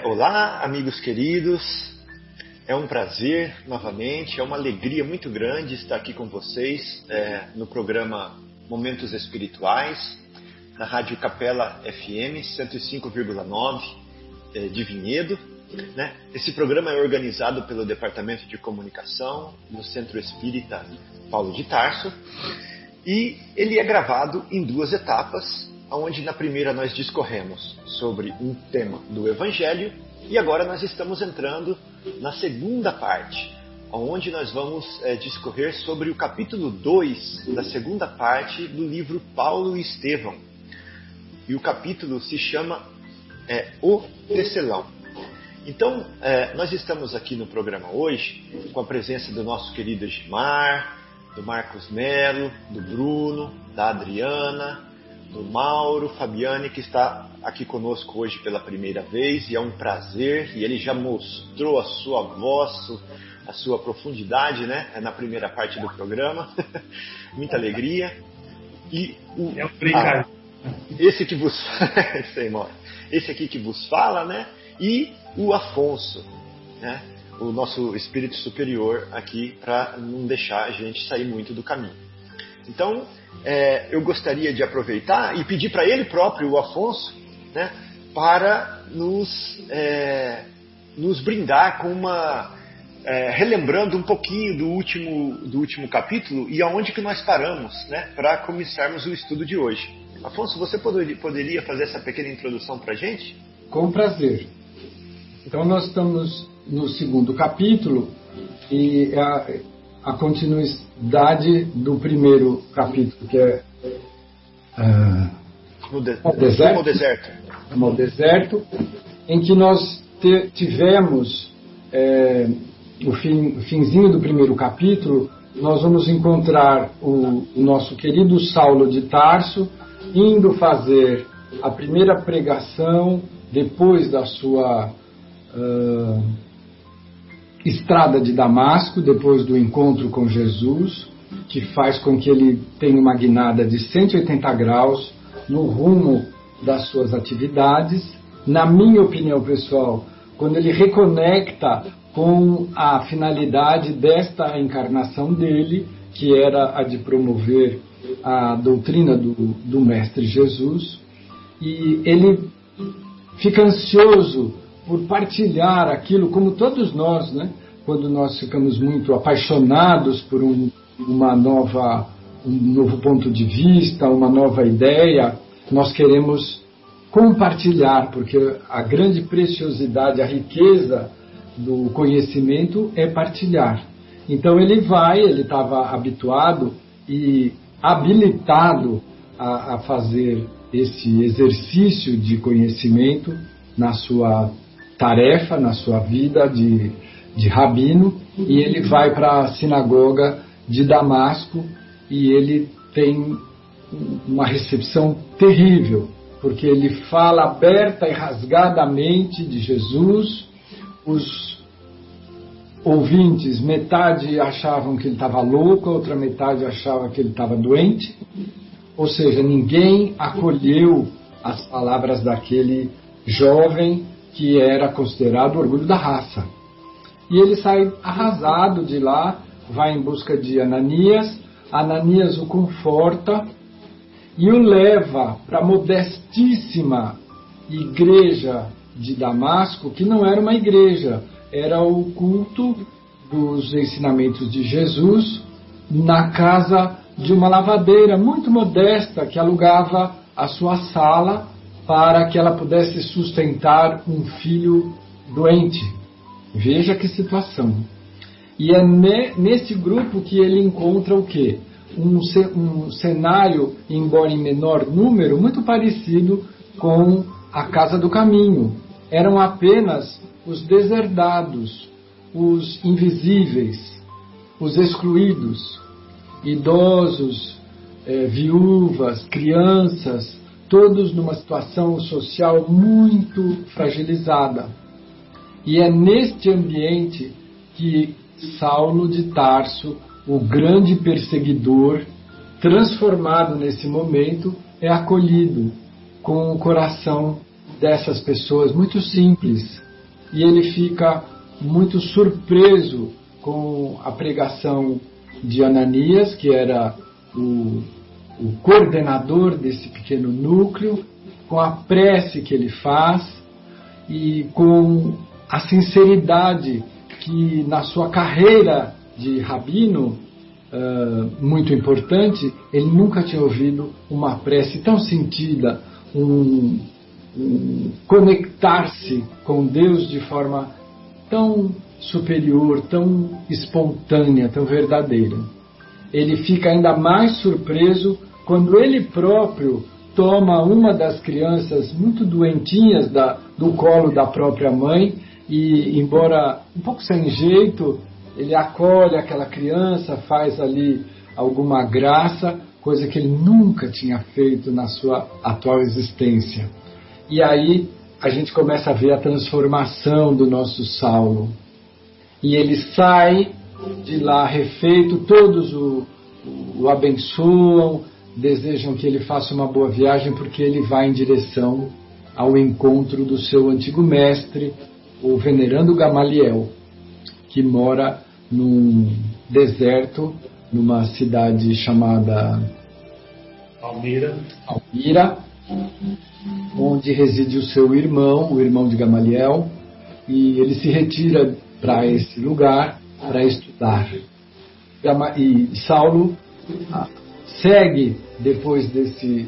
Olá, amigos queridos. É um prazer, novamente, é uma alegria muito grande estar aqui com vocês no programa Momentos Espirituais, na Rádio Capela FM 105,9 de Vinhedo. Esse programa é organizado pelo Departamento de Comunicação do Centro Espírita Paulo de Tarso e ele é gravado em 2 etapas, onde na primeira nós discorremos sobre um tema do Evangelho e agora nós estamos entrando na segunda parte, onde nós vamos discorrer sobre o capítulo 2 da segunda parte do livro Paulo e Estevão. E o capítulo se chama O Tecelão. Então, nós estamos aqui no programa hoje com a presença do nosso querido Edmar, do Marcos Melo, do Bruno, da Adriana, do Mauro, Fabiane, que está aqui conosco hoje pela primeira vez, e é um prazer, e ele já mostrou a sua voz, a sua profundidade, na primeira parte do programa. Muita alegria. E é um brincadeira. Esse que vos esse aqui que vos fala, e o Afonso, o nosso espírito superior aqui, para não deixar a gente sair muito do caminho. Então, eu gostaria de aproveitar e pedir para ele próprio, o Afonso, para nos brindar com relembrando um pouquinho do último capítulo e aonde que nós paramos, para começarmos o estudo de hoje. Afonso, você poderia fazer essa pequena introdução para a gente? Com prazer. Então, nós estamos no segundo capítulo e a continuidade do primeiro capítulo, que é no deserto. No deserto, em que nós tivemos o finzinho do primeiro capítulo. Nós vamos encontrar o nosso querido Saulo de Tarso indo fazer a primeira pregação depois da sua estrada de Damasco, depois do encontro com Jesus, que faz com que ele tenha uma guinada de 180 graus no rumo das suas atividades. Na minha opinião pessoal, quando ele reconecta com a finalidade desta encarnação dele, que era a de promover a doutrina do Mestre Jesus, e ele fica ansioso por partilhar aquilo, como todos nós, quando nós ficamos muito apaixonados por um novo ponto de vista, uma nova ideia, nós queremos compartilhar, porque a grande preciosidade, a riqueza do conhecimento é partilhar. Então ele estava habituado e habilitado a fazer esse exercício de conhecimento na sua tarefa, na sua vida de rabino, e ele vai para a sinagoga de Damasco e ele tem uma recepção terrível, porque ele fala aberta e rasgadamente de Jesus. Os ouvintes, metade achavam que ele estava louco, a outra metade achava que ele estava doente, ou seja, ninguém acolheu as palavras daquele jovem que era considerado o orgulho da raça. E ele sai arrasado de lá, vai em busca de Ananias. Ananias o conforta e o leva para a modestíssima igreja de Damasco, que não era uma igreja, era o culto dos ensinamentos de Jesus na casa de uma lavadeira muito modesta que alugava a sua sala para que ela pudesse sustentar um filho doente. Veja que situação. E é nesse grupo que ele encontra o quê? Um cenário, embora em menor número, muito parecido com a Casa do Caminho. Eram apenas os deserdados, os invisíveis, os excluídos, idosos, viúvas, crianças, todos numa situação social muito fragilizada. E é neste ambiente que Saulo de Tarso, o grande perseguidor, transformado nesse momento, é acolhido com o coração dessas pessoas muito simples, e ele fica muito surpreso com a pregação de Ananias, que era o coordenador desse pequeno núcleo, com a prece que ele faz e com a sinceridade que na sua carreira de rabino, muito importante, ele nunca tinha ouvido uma prece tão sentida, um conectar-se com Deus de forma tão superior, tão espontânea, tão verdadeira. Ele fica ainda mais surpreso quando ele próprio toma uma das crianças muito doentinhas do colo da própria mãe e, embora um pouco sem jeito, ele acolhe aquela criança, faz ali alguma graça, coisa que ele nunca tinha feito na sua atual existência. E aí a gente começa a ver a transformação do nosso Saulo. E ele sai de lá refeito, todos o abençoam, desejam que ele faça uma boa viagem, porque ele vai em direção ao encontro do seu antigo mestre, o venerando Gamaliel, que mora num deserto, numa cidade chamada Palmira, onde reside o seu irmão, o irmão de Gamaliel, e ele se retira para esse lugar para estudar. E Saulo segue, depois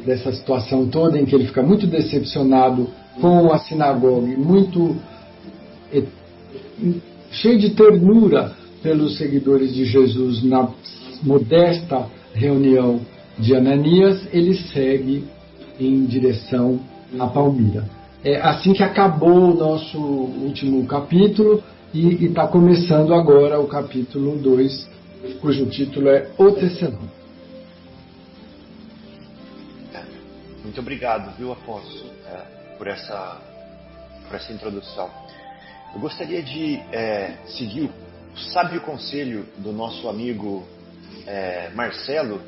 dessa situação toda, em que ele fica muito decepcionado com a sinagoga, muito cheio de ternura pelos seguidores de Jesus, na modesta reunião de Ananias, ele segue em direção a Palmira. É assim que acabou o nosso último capítulo, e está começando agora o capítulo 2, cujo título é O Tecelão. Muito obrigado, viu, Afonso, por essa introdução. Eu gostaria de seguir o sábio conselho do nosso amigo Marcelo,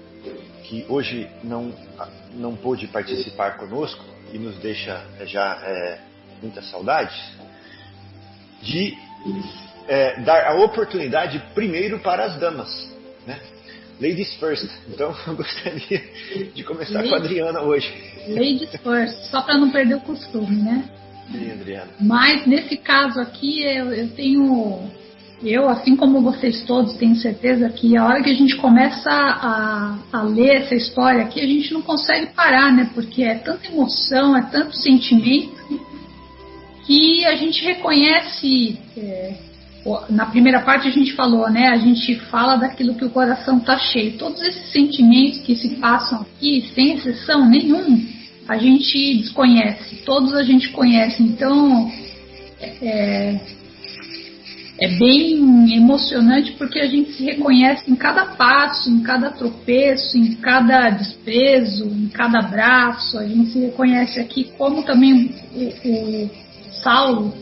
que hoje não pôde participar conosco e nos deixa já muitas saudades, de dar a oportunidade primeiro para as damas, né? Ladies first. Então eu gostaria de começar com a Adriana hoje. Ladies first, só para não perder o costume, né? Sim, Adriana. Mas nesse caso aqui eu, assim como vocês todos, tenho certeza que a hora que a gente começa a ler essa história aqui, a gente não consegue parar, né? Porque é tanta emoção, é tanto sentimento, que a gente reconhece. Na primeira parte a gente falou, né? A gente fala daquilo que o coração está cheio. Todos esses sentimentos que se passam aqui, sem exceção nenhum, a gente desconhece. Todos a gente conhece. Então, é bem emocionante, porque a gente se reconhece em cada passo, em cada tropeço, em cada desprezo, em cada abraço. A gente se reconhece aqui, como também o Saulo,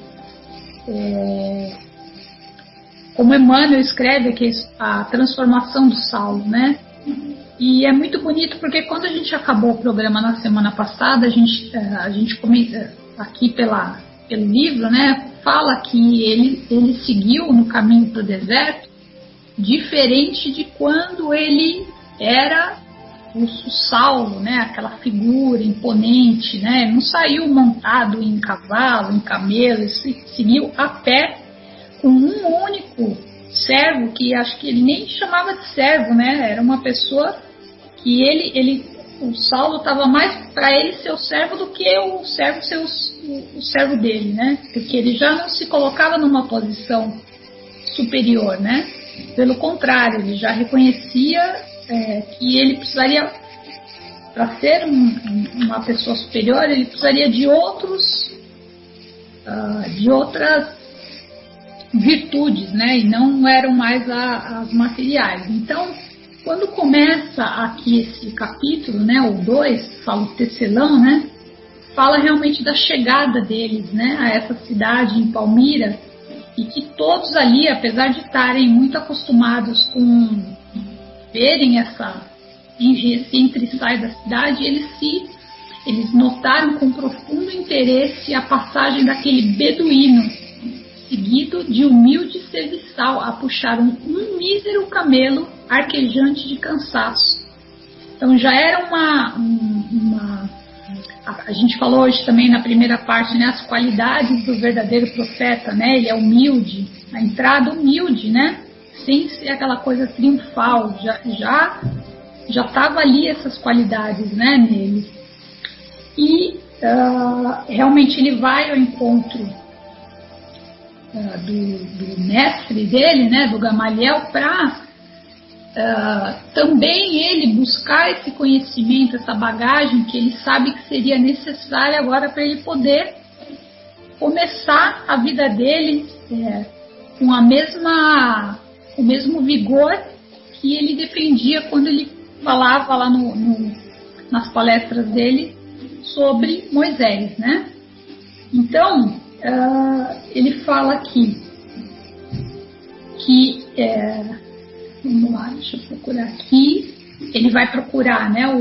como Emmanuel escreve aqui, a transformação do Saulo, né? E é muito bonito, porque quando a gente acabou o programa na semana passada, a gente comenta aqui pelo livro, né? Fala que ele seguiu no caminho para o deserto, diferente de quando ele era o Saulo, né? Aquela figura imponente, né? Não saiu montado em cavalo, em camelo, ele seguiu a pé, com um único servo, que acho que ele nem chamava de servo, né? Era uma pessoa que o Saulo estava mais para ele ser o servo do que o servo ser o servo dele, né? Porque ele já não se colocava numa posição superior, né? Pelo contrário, ele já reconhecia que ele precisaria, para ser uma pessoa superior, ele precisaria de outras virtudes, né? E não eram mais as materiais. Então, quando começa aqui esse capítulo, né, o 2, fala o tecelão, né? Fala realmente da chegada deles, né, a essa cidade em Palmira, e que todos ali, apesar de estarem muito acostumados com verem esse entra e sai da cidade, eles notaram com profundo interesse a passagem daquele beduíno seguido de humilde serviçal a puxar um mísero camelo arquejante de cansaço. Então já era a gente falou hoje também na primeira parte, né, as qualidades do verdadeiro profeta, né? Ele é humilde, a entrada humilde, né? Sem ser aquela coisa triunfal, já estava ali essas qualidades, né, nele. E realmente ele vai ao encontro do mestre dele, né, do Gamaliel, para também ele buscar esse conhecimento, essa bagagem que ele sabe que seria necessária agora para ele poder começar a vida dele com o mesmo vigor que ele defendia quando ele falava lá nas palestras dele sobre Moisés, né? Então, ele fala aqui que vamos lá, deixa eu procurar aqui. Ele vai procurar, né?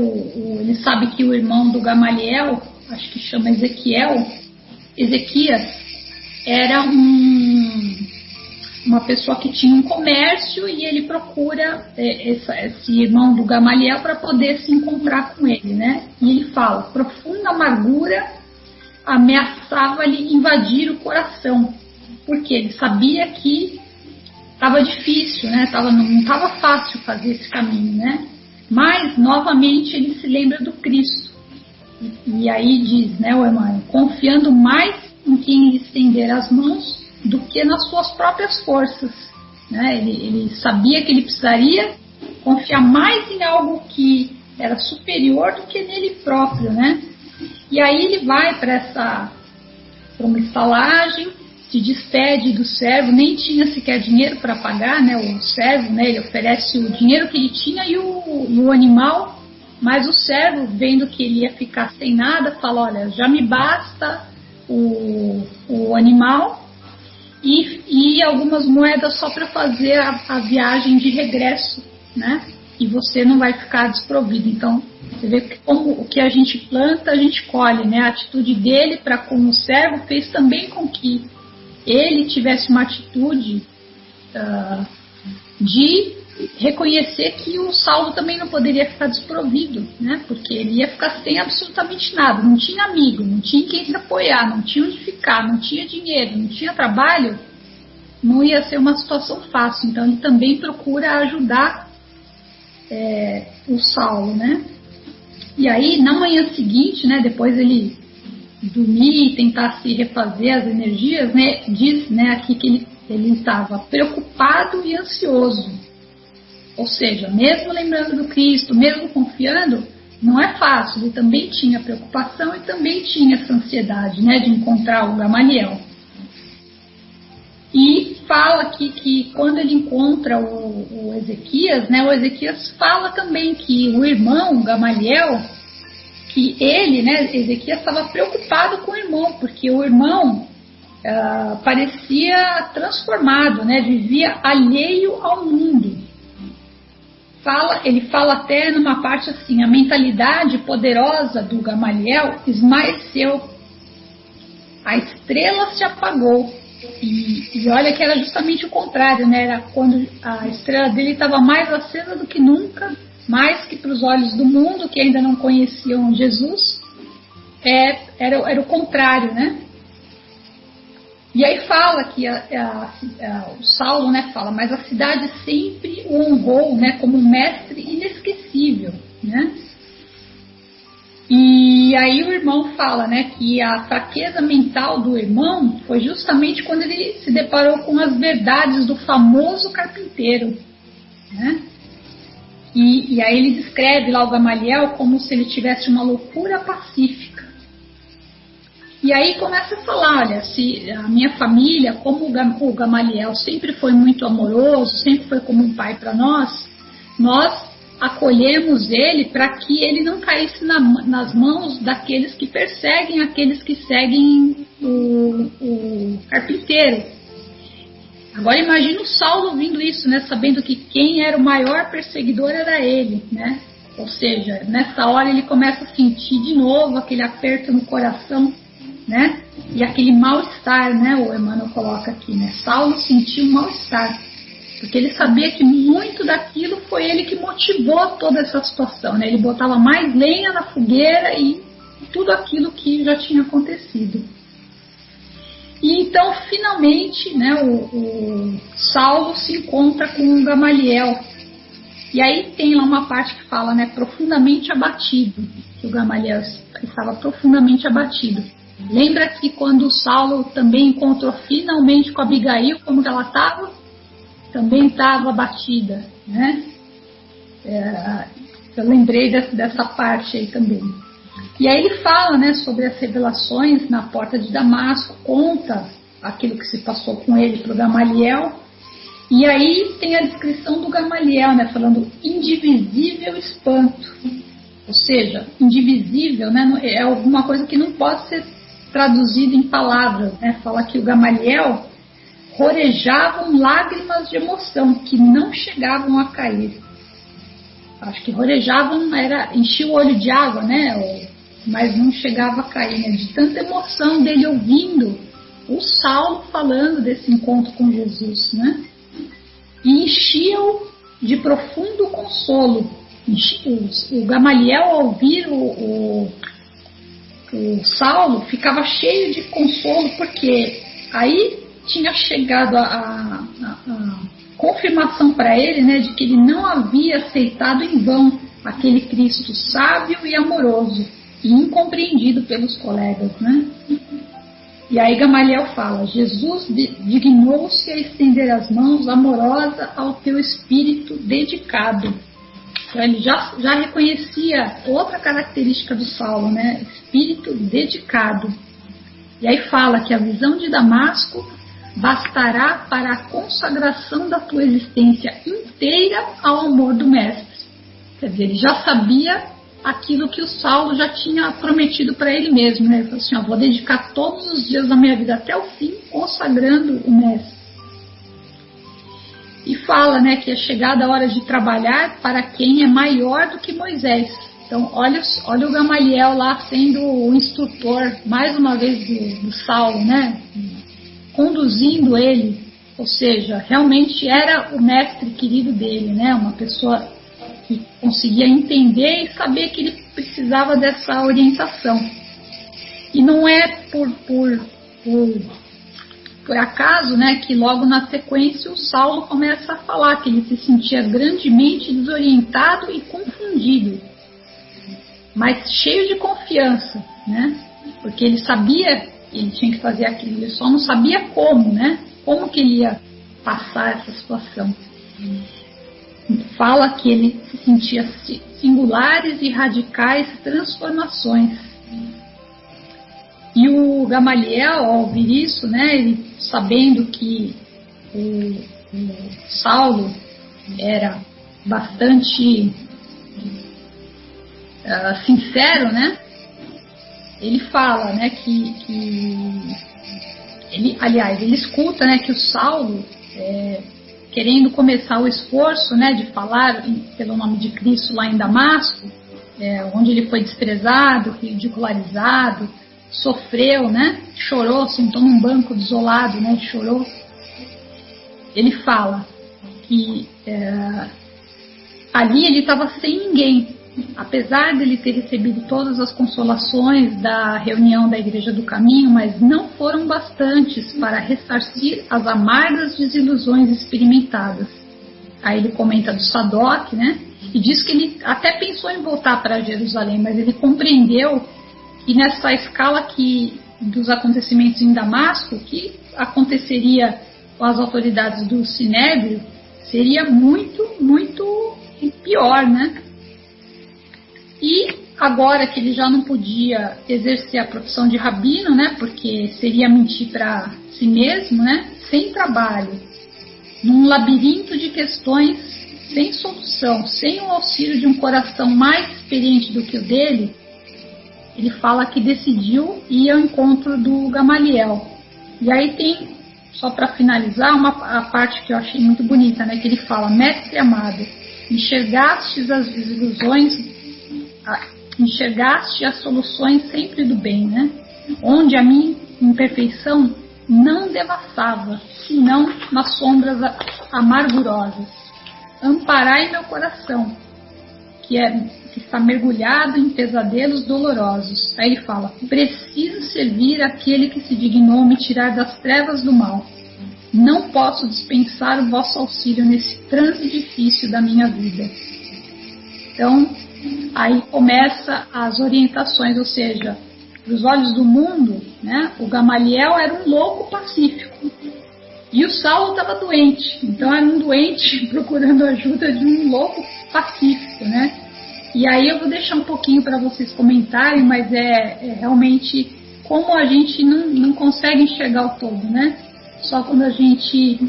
Ele sabe que o irmão do Gamaliel, acho que chama Ezequias, era uma pessoa que tinha um comércio, e ele procura esse irmão do Gamaliel para poder se encontrar com ele, né? E ele fala: profunda amargura ameaçava-lhe invadir o coração, porque ele sabia que estava difícil, né? Não estava fácil fazer esse caminho, né? Mas, novamente, ele se lembra do Cristo. E aí diz, né, o Emmanuel, confiando mais em quem lhe estender as mãos do que nas suas próprias forças, né? Ele sabia que ele precisaria confiar mais em algo que era superior do que nele próprio, né? E aí ele vai para uma estalagem, se despede do servo, nem tinha sequer dinheiro para pagar, né, o servo, né, ele oferece o dinheiro que ele tinha e o animal, mas o servo, vendo que ele ia ficar sem nada, fala: olha, já me basta o animal e algumas moedas só para fazer a viagem de regresso, né, e você não vai ficar desprovido. Então, você vê que como o que a gente planta, a gente colhe, né, a atitude dele para com o servo fez também com que ele tivesse uma atitude de reconhecer que o Saulo também não poderia ficar desprovido, né? Porque ele ia ficar sem absolutamente nada, não tinha amigo, não tinha quem se apoiar, não tinha onde ficar, não tinha dinheiro, não tinha trabalho, não ia ser uma situação fácil. Então ele também procura ajudar o Saulo, né? E aí na manhã seguinte, né, depois ele dormir e tentar se refazer as energias, né, diz, né, aqui que ele estava preocupado e ansioso. Ou seja, mesmo lembrando do Cristo, mesmo confiando, não é fácil. Ele também tinha preocupação e também tinha essa ansiedade, né, de encontrar o Gamaliel. E fala aqui que quando ele encontra o Ezequias, né, o Ezequias fala também que o irmão Gamaliel, que ele, né, Ezequias estava preocupado com o irmão, porque o irmão parecia transformado, né, vivia alheio ao mundo. Ele fala até numa parte assim: a mentalidade poderosa do Gamaliel esmaeceu, a estrela se apagou. E olha que era justamente o contrário, né? Era quando a estrela dele estava mais acesa do que nunca, mais que para os olhos do mundo, que ainda não conheciam Jesus, era o contrário, né? E aí fala que o Saulo, né, fala: mas a cidade sempre o honrou, né, como um mestre inesquecível, né? E aí o irmão fala, né, que a fraqueza mental do irmão foi justamente quando ele se deparou com as verdades do famoso carpinteiro, né? E aí ele descreve lá o Gamaliel como se ele tivesse uma loucura pacífica. E aí começa a falar: olha, se a minha família, como o Gamaliel sempre foi muito amoroso, sempre foi como um pai para nós acolhemos ele para que ele não caísse nas mãos daqueles que perseguem aqueles que seguem o carpinteiro. Agora imagina o Saulo ouvindo isso, né, sabendo que quem era o maior perseguidor era ele, né? Ou seja, nessa hora ele começa a sentir de novo aquele aperto no coração, né? E aquele mal-estar, né? O Emmanuel coloca aqui, né? Saulo sentiu um mal-estar, porque ele sabia que muito daquilo foi ele que motivou toda essa situação, né? Ele botava mais lenha na fogueira e tudo aquilo que já tinha acontecido. E então, finalmente, né, o Saulo se encontra com o Gamaliel. E aí tem lá uma parte que fala, né, profundamente abatido, que o Gamaliel estava profundamente abatido. Lembra que quando o Saulo também encontrou finalmente com a Abigail, como que ela estava? Também estava abatida, né? Eu lembrei dessa parte aí também. E aí ele fala, né, sobre as revelações na porta de Damasco, conta aquilo que se passou com ele para o Gamaliel. E aí tem a descrição do Gamaliel, né, falando indivisível espanto. Ou seja, indivisível, né, é alguma coisa que não pode ser traduzida em palavras, né? Fala que o Gamaliel rorejavam lágrimas de emoção que não chegavam a cair. Acho que rorejavam era encher o olho de água, né? Mas não chegava a cair, né? De tanta emoção dele ouvindo o Saulo falando desse encontro com Jesus, né? E enchia-o de profundo consolo. O Gamaliel, ao ouvir o Saulo, ficava cheio de consolo, porque aí tinha chegado a confirmação para ele, né, de que ele não havia aceitado em vão aquele Cristo sábio e amoroso e incompreendido pelos colegas, né? E aí Gamaliel fala: Jesus dignou-se a estender as mãos amorosa ao teu espírito dedicado. Então ele já reconhecia outra característica do Saulo, né? Espírito dedicado. E aí fala que a visão de Damasco bastará para a consagração da tua existência inteira ao amor do Mestre. Quer dizer, ele já sabia aquilo que o Saulo já tinha prometido para ele mesmo, né? Ele falou assim: eu vou dedicar todos os dias da minha vida até o fim consagrando o Mestre. E fala, né, que é chegada a hora de trabalhar para quem é maior do que Moisés. Então, olha o Gamaliel lá sendo o instrutor, mais uma vez, do Saulo, né? Conduzindo ele, ou seja, realmente era o mestre querido dele, né? Uma pessoa que conseguia entender e saber que ele precisava dessa orientação. E não é por acaso, né, que logo na sequência o Saulo começa a falar que ele se sentia grandemente desorientado e confundido, mas cheio de confiança, né? Porque ele sabia que ele tinha que fazer aquilo, ele só não sabia como, né? Como que ele ia passar essa situação. Fala que ele se sentia singulares e radicais transformações. E o Gamaliel, ao ouvir isso, né, ele, sabendo que o Saulo era bastante sincero, né? Ele fala, né, que ele escuta, né, que o Saulo, querendo começar o esforço, né, de falar pelo nome de Cristo lá em Damasco, onde ele foi desprezado, ridicularizado, sofreu, né, chorou, sentou num banco desolado, né, chorou. Ele fala que ali ele estava sem ninguém. Apesar de ele ter recebido todas as consolações da reunião da Igreja do Caminho, mas não foram bastantes para ressarcir as amargas desilusões experimentadas. Aí ele comenta do Sadoc, né? E diz que ele até pensou em voltar para Jerusalém, mas ele compreendeu que nessa escala dos acontecimentos em Damasco, o que aconteceria com as autoridades do Sinédrio seria muito, muito pior, né? E agora que ele já não podia exercer a profissão de rabino, né, porque seria mentir para si mesmo, né, sem trabalho, num labirinto de questões sem solução, sem o auxílio de um coração mais experiente do que o dele, ele fala que decidiu ir ao encontro do Gamaliel. E aí tem, só para finalizar, a parte que eu achei muito bonita, né, que ele fala: mestre amado, enxergastes as desilusões, enxergaste as soluções sempre do bem, né? onde a minha imperfeição não devassava, senão nas sombras amargurosas. Amparai meu coração, que está mergulhado em pesadelos dolorosos. Aí ele fala: preciso servir aquele que se dignou me tirar das trevas do mal. Não posso dispensar o vosso auxílio nesse transe difícil da minha vida. Então, aí começa as orientações, ou seja, para os olhos do mundo, né, o Gamaliel era um louco pacífico. E o Saulo estava doente, então era um doente procurando ajuda de um louco pacífico, né? E aí eu vou deixar um pouquinho para vocês comentarem, mas é realmente como a gente não consegue enxergar o todo, né? Só quando a gente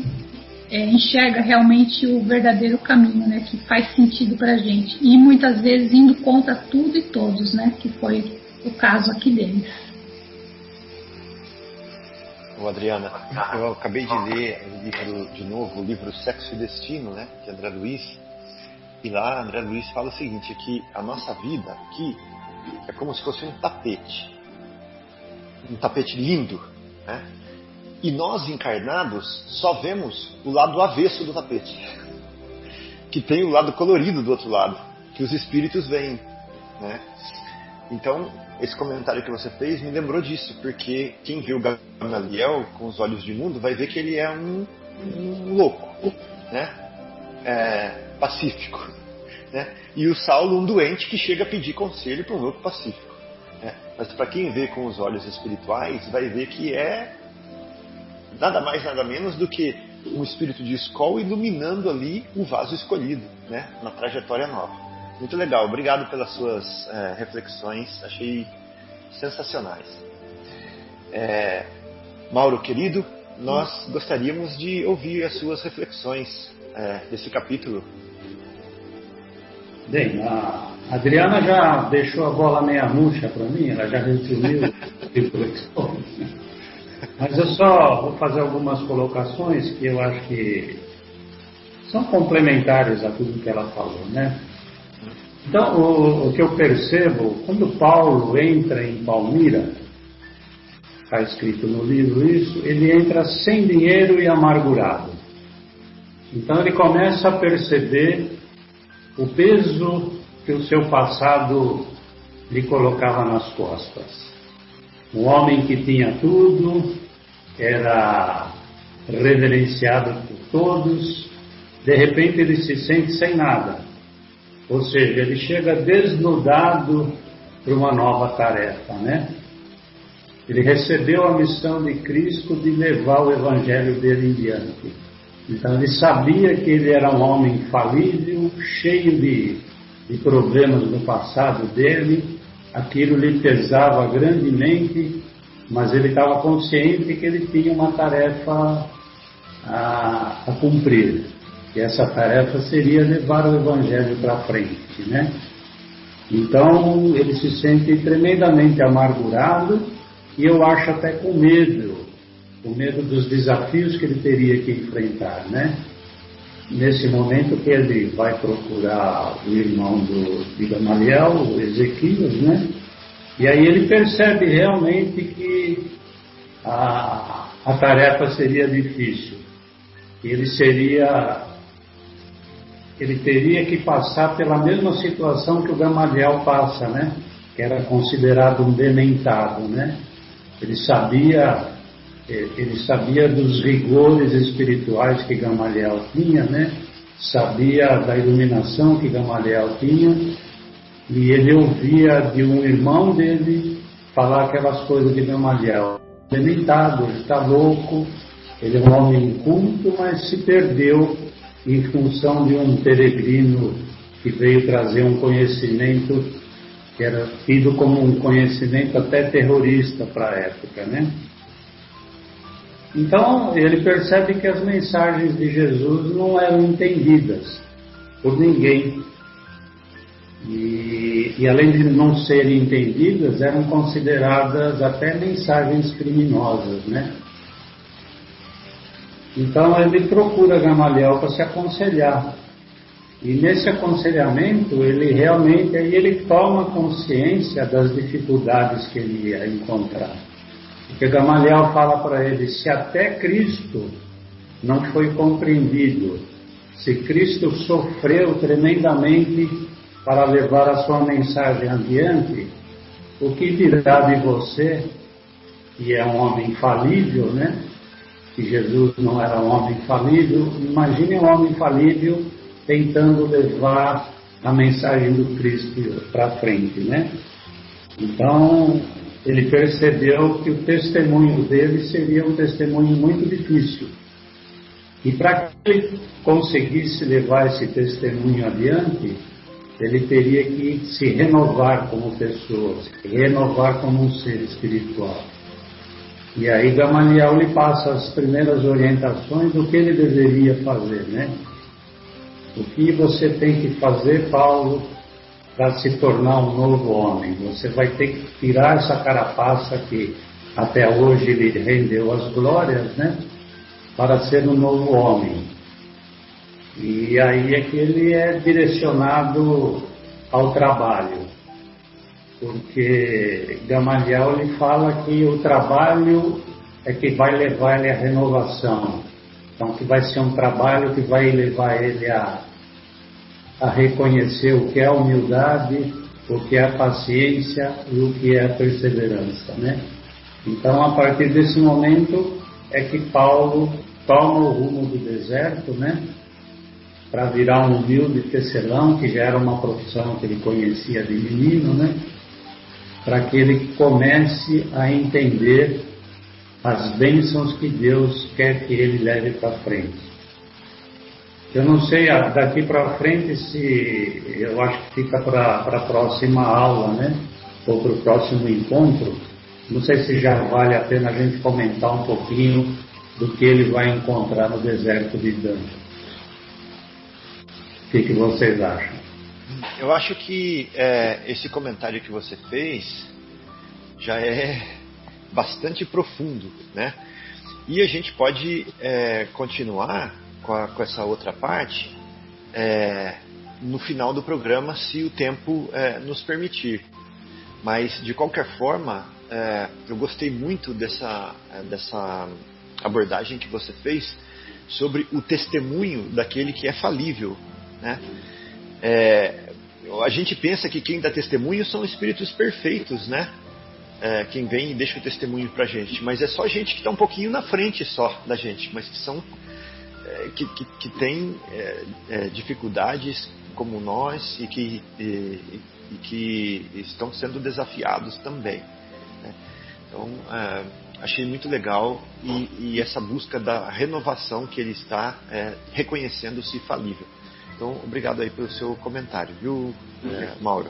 enxerga realmente o verdadeiro caminho, né? Que faz sentido para a gente. E muitas vezes indo contra tudo e todos, né? Que foi o caso aqui deles. Adriana, eu acabei de ler o livro Sexo e Destino, né, de André Luiz, e lá André Luiz fala o seguinte, que a nossa vida aqui é como se fosse um tapete lindo, né, e nós encarnados só vemos o lado avesso do tapete, que tem o lado colorido do outro lado, que os espíritos veem, né. Então, esse comentário que você fez me lembrou disso, porque quem vê o Gamaliel com os olhos de mundo vai ver que ele é um louco, né? Pacífico, né? E o Saulo um doente que chega a pedir conselho para um louco pacífico, né? Mas para quem vê com os olhos espirituais vai ver que é nada mais nada menos do que um espírito de escola iluminando ali o vaso escolhido, né? Na trajetória nova. Muito legal, obrigado pelas suas reflexões, achei sensacionais. Mauro, querido, nós gostaríamos de ouvir as suas reflexões desse capítulo. Bem, a Adriana já deixou a bola meia murcha para mim, ela já resumiu reflexões. Mas eu só vou fazer algumas colocações que eu acho que são complementares a tudo que ela falou, né? Então, o que eu percebo, quando Paulo entra em Palmira, está escrito no livro isso, ele entra sem dinheiro e amargurado. Então ele começa a perceber o peso que o seu passado lhe colocava nas costas. Um homem que tinha tudo, era reverenciado por todos, de repente ele se sente sem nada. Ou seja, ele chega desnudado para uma nova tarefa, né? Ele recebeu a missão de Cristo de levar o evangelho dele em diante. Então ele sabia que ele era um homem falível, cheio de problemas no passado dele, aquilo lhe pesava grandemente, mas ele estava consciente que ele tinha uma tarefa a cumprir. E essa tarefa seria levar o Evangelho para frente, né? Então ele se sente tremendamente amargurado e eu acho até com medo dos desafios que ele teria que enfrentar, né? Nesse momento que ele vai procurar o irmão de Gamaliel, o Ezequias, né? E aí ele percebe realmente que a tarefa seria difícil. Ele teria que passar pela mesma situação que o Gamaliel passa, né? Que era considerado um dementado, né? Ele sabia dos rigores espirituais que Gamaliel tinha, né? Sabia da iluminação que Gamaliel tinha, e ele ouvia de um irmão dele falar aquelas coisas de Gamaliel. Dementado, ele está louco, ele é um homem inculto, mas se perdeu em função de um peregrino que veio trazer um conhecimento que era tido como um conhecimento até terrorista para a época, né? Então ele percebe que as mensagens de Jesus não eram entendidas por ninguém e além de não serem entendidas, eram consideradas até mensagens criminosas, né? Então ele procura Gamaliel para se aconselhar. E nesse aconselhamento, ele toma consciência das dificuldades que ele ia encontrar. Porque Gamaliel fala para ele, se até Cristo não foi compreendido, se Cristo sofreu tremendamente para levar a sua mensagem adiante, o que dirá de você, que é um homem falível, né? Que Jesus não era um homem falível. Imagine um homem falível tentando levar a mensagem do Cristo para frente, né? Então, ele percebeu que o testemunho dele seria um testemunho muito difícil. E para que ele conseguisse levar esse testemunho adiante, ele teria que se renovar como pessoa, se renovar como um ser espiritual. E aí Gamaliel lhe passa as primeiras orientações do que ele deveria fazer, né? O que você tem que fazer, Paulo, para se tornar um novo homem? Você vai ter que tirar essa carapaça que até hoje lhe rendeu as glórias, né? Para ser um novo homem. E aí é que ele é direcionado ao trabalho. Porque Gamaliel lhe fala que o trabalho é que vai levar ele à renovação. Então, que vai ser um trabalho que vai levar ele a reconhecer o que é a humildade, o que é a paciência e o que é a perseverança, né? Então, a partir desse momento é que Paulo toma o rumo do deserto, né? Para virar um humilde tecelão, que já era uma profissão que ele conhecia de menino, né? Para que ele comece a entender as bênçãos que Deus quer que ele leve para frente. Eu não sei, daqui para frente, se eu acho que fica para a próxima aula, né? Ou para o próximo encontro. Não sei se já vale a pena a gente comentar um pouquinho do que ele vai encontrar no deserto de Dan. O que vocês acham? Eu acho que esse comentário que você fez já é bastante profundo, né? E a gente pode continuar com essa outra parte no final do programa, se o tempo nos permitir. Mas, de qualquer forma, eu gostei muito dessa abordagem que você fez sobre o testemunho daquele que é falível, né? A gente pensa que quem dá testemunho são espíritos perfeitos, né? Quem vem e deixa o testemunho pra gente, mas é só gente que está um pouquinho na frente só da gente, mas que são que tem dificuldades como nós e que estão sendo desafiados também, né? Então achei muito legal e essa busca da renovação que ele está reconhecendo-se falível. Então, obrigado aí pelo seu comentário, viu, Mauro?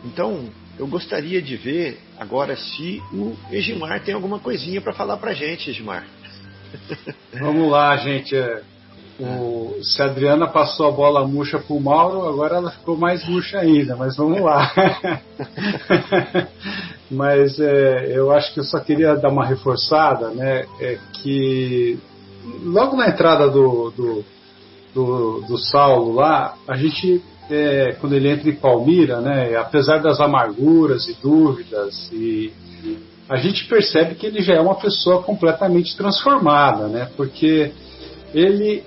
Então, eu gostaria de ver agora se o Egimar tem alguma coisinha para falar para a gente, Egimar. Vamos lá, gente. Se a Adriana passou a bola murcha para o Mauro, agora ela ficou mais murcha ainda, mas vamos lá. Mas eu acho que eu só queria dar uma reforçada, né? Que logo na entrada do Saulo lá, a gente, quando ele entra em Palmira, né, apesar das amarguras e dúvidas, a gente percebe que ele já é uma pessoa completamente transformada, né, porque ele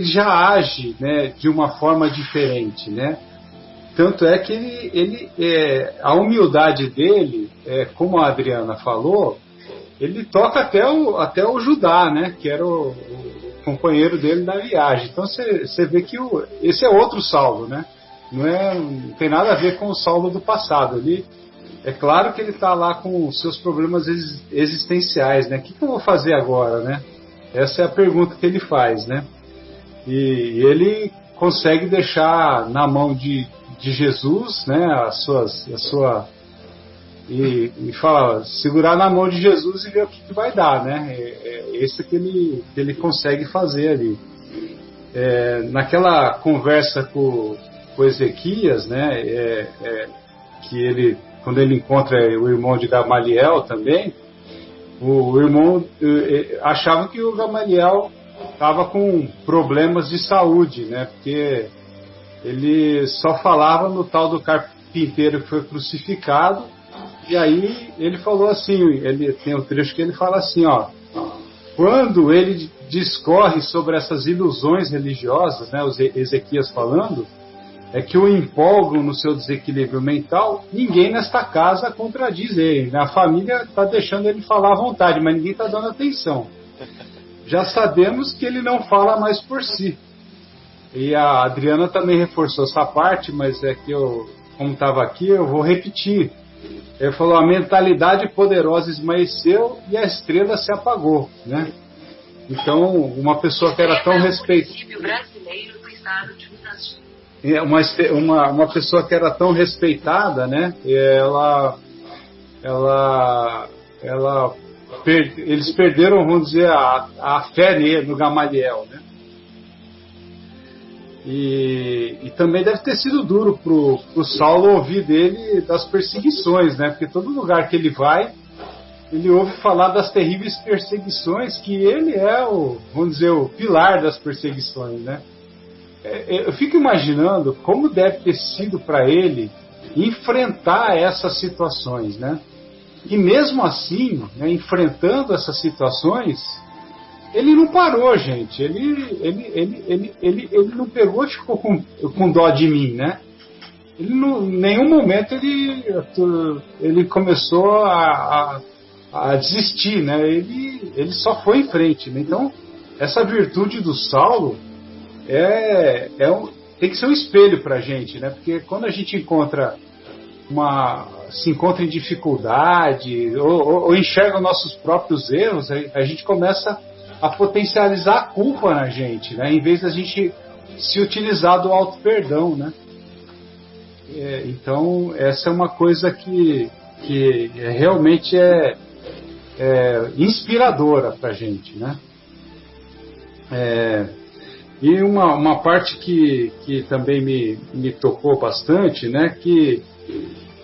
já age, né, de uma forma diferente, né. Tanto é que a humildade dele, como a Adriana falou, ele toca até o Judá, né, que era o companheiro dele na viagem. Então você vê que esse é outro Saulo, né? Não tem nada a ver com o Saulo do passado. É claro que ele está lá com os seus problemas existenciais, né? O que eu vou fazer agora, né? Essa é a pergunta que ele faz, né? E ele consegue deixar na mão de Jesus, né? E fala, segurar na mão de Jesus e ver o que vai dar, né? Esse que ele consegue fazer ali. Naquela conversa com Ezequias, né? Que quando ele encontra o irmão de Gamaliel também, o irmão achava que o Gamaliel estava com problemas de saúde, né? Porque ele só falava no tal do carpinteiro que foi crucificado E aí ele falou assim, ele tem um trecho que ele fala assim, ó, quando ele discorre sobre essas ilusões religiosas, né, o Ezequias falando, é que o empolgam no seu desequilíbrio mental, ninguém nesta casa contradiz ele, né? A família está deixando ele falar à vontade, mas ninguém está dando atenção. Já sabemos que ele não fala mais por si. E a Adriana também reforçou essa parte, mas é que eu, como estava aqui, eu vou repetir. Ele falou, a mentalidade poderosa esmaeceu e a estrela se apagou, né? Então, uma pessoa que era tão respeitada, uma pessoa que era tão respeitada, né? Eles perderam, vamos dizer, a fé no Gamaliel, né? E também deve ter sido duro pro Saulo ouvir dele das perseguições, né? Porque todo lugar que ele vai, ele ouve falar das terríveis perseguições, que ele é vamos dizer, o pilar das perseguições, né? Eu fico imaginando como deve ter sido para ele enfrentar essas situações, né? E mesmo assim, né, enfrentando essas situações, ele não parou, gente. Ele não pegou e ficou com dó de mim, né? Em nenhum momento ele começou a desistir, né? Ele só foi em frente, né? Então, essa virtude do Saulo tem que ser um espelho para a gente, né? Porque quando a gente se encontra em dificuldade ou enxerga os nossos próprios erros, a gente começa a potencializar a culpa na gente, né? Em vez da gente se utilizar do auto-perdão, né? Então, essa é uma coisa que realmente é inspiradora para a gente, né? E uma parte que também me tocou bastante, né? Que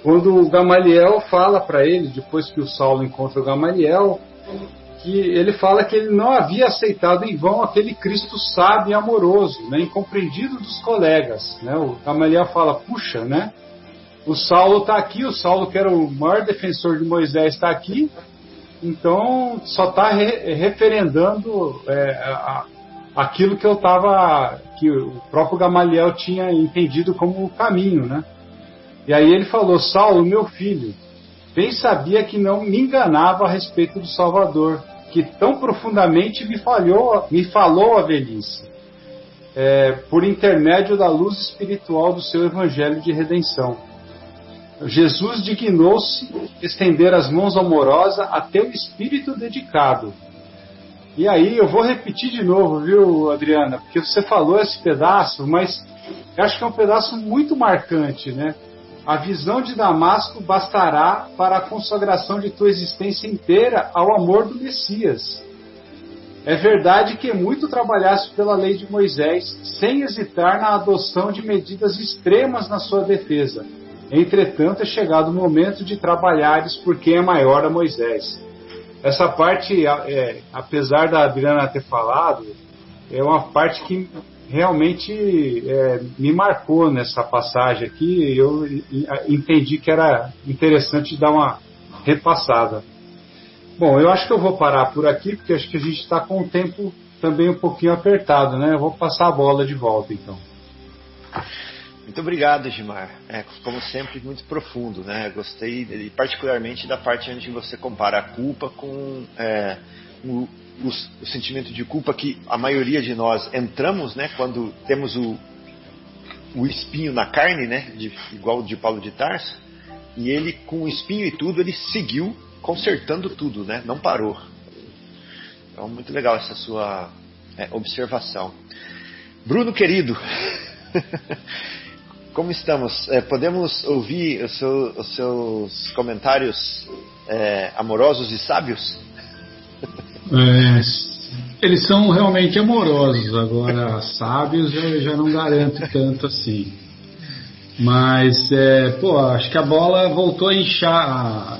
quando o Gamaliel fala para ele, depois que o Saulo encontra o Gamaliel, que ele fala que ele não havia aceitado em vão aquele Cristo sábio e amoroso, né, incompreendido dos colegas, né? O Gamaliel fala, puxa, né? O Saulo está aqui, o Saulo que era o maior defensor de Moisés está aqui, então só está referendando aquilo que que o próprio Gamaliel tinha entendido como o caminho, né? E aí ele falou, Saulo, meu filho, bem sabia que não me enganava a respeito do Salvador, que tão profundamente me falou a velhice, por intermédio da luz espiritual do seu evangelho de redenção. Jesus dignou-se estender as mãos amorosas a teu espírito dedicado. E aí eu vou repetir de novo, viu, Adriana? Porque você falou esse pedaço, mas eu acho que é um pedaço muito marcante, né? A visão de Damasco bastará para a consagração de tua existência inteira ao amor do Messias. É verdade que muito trabalhaste pela lei de Moisés, sem hesitar na adoção de medidas extremas na sua defesa. Entretanto, é chegado o momento de trabalhares por quem é maior a Moisés. Essa parte, apesar da Adriana ter falado, é uma parte que realmente me marcou nessa passagem aqui, e eu entendi que era interessante dar uma repassada. Bom, eu acho que eu vou parar por aqui, porque acho que a gente está com o tempo também um pouquinho apertado, né? Eu vou passar a bola de volta, então. Muito obrigado, Gilmar. Como sempre, muito profundo, né? Gostei particularmente da parte onde você compara a culpa com o sentimento de culpa que a maioria de nós entramos, né, quando temos o espinho na carne, né, igual o de Paulo de Tarso, e ele, com o espinho e tudo, ele seguiu consertando tudo, né, não parou. Então, muito legal essa sua observação. Bruno querido, como estamos? Podemos ouvir os seus comentários amorosos e sábios? Eles são realmente amorosos, agora sábios eu já não garanto tanto assim. Mas, acho que a bola voltou a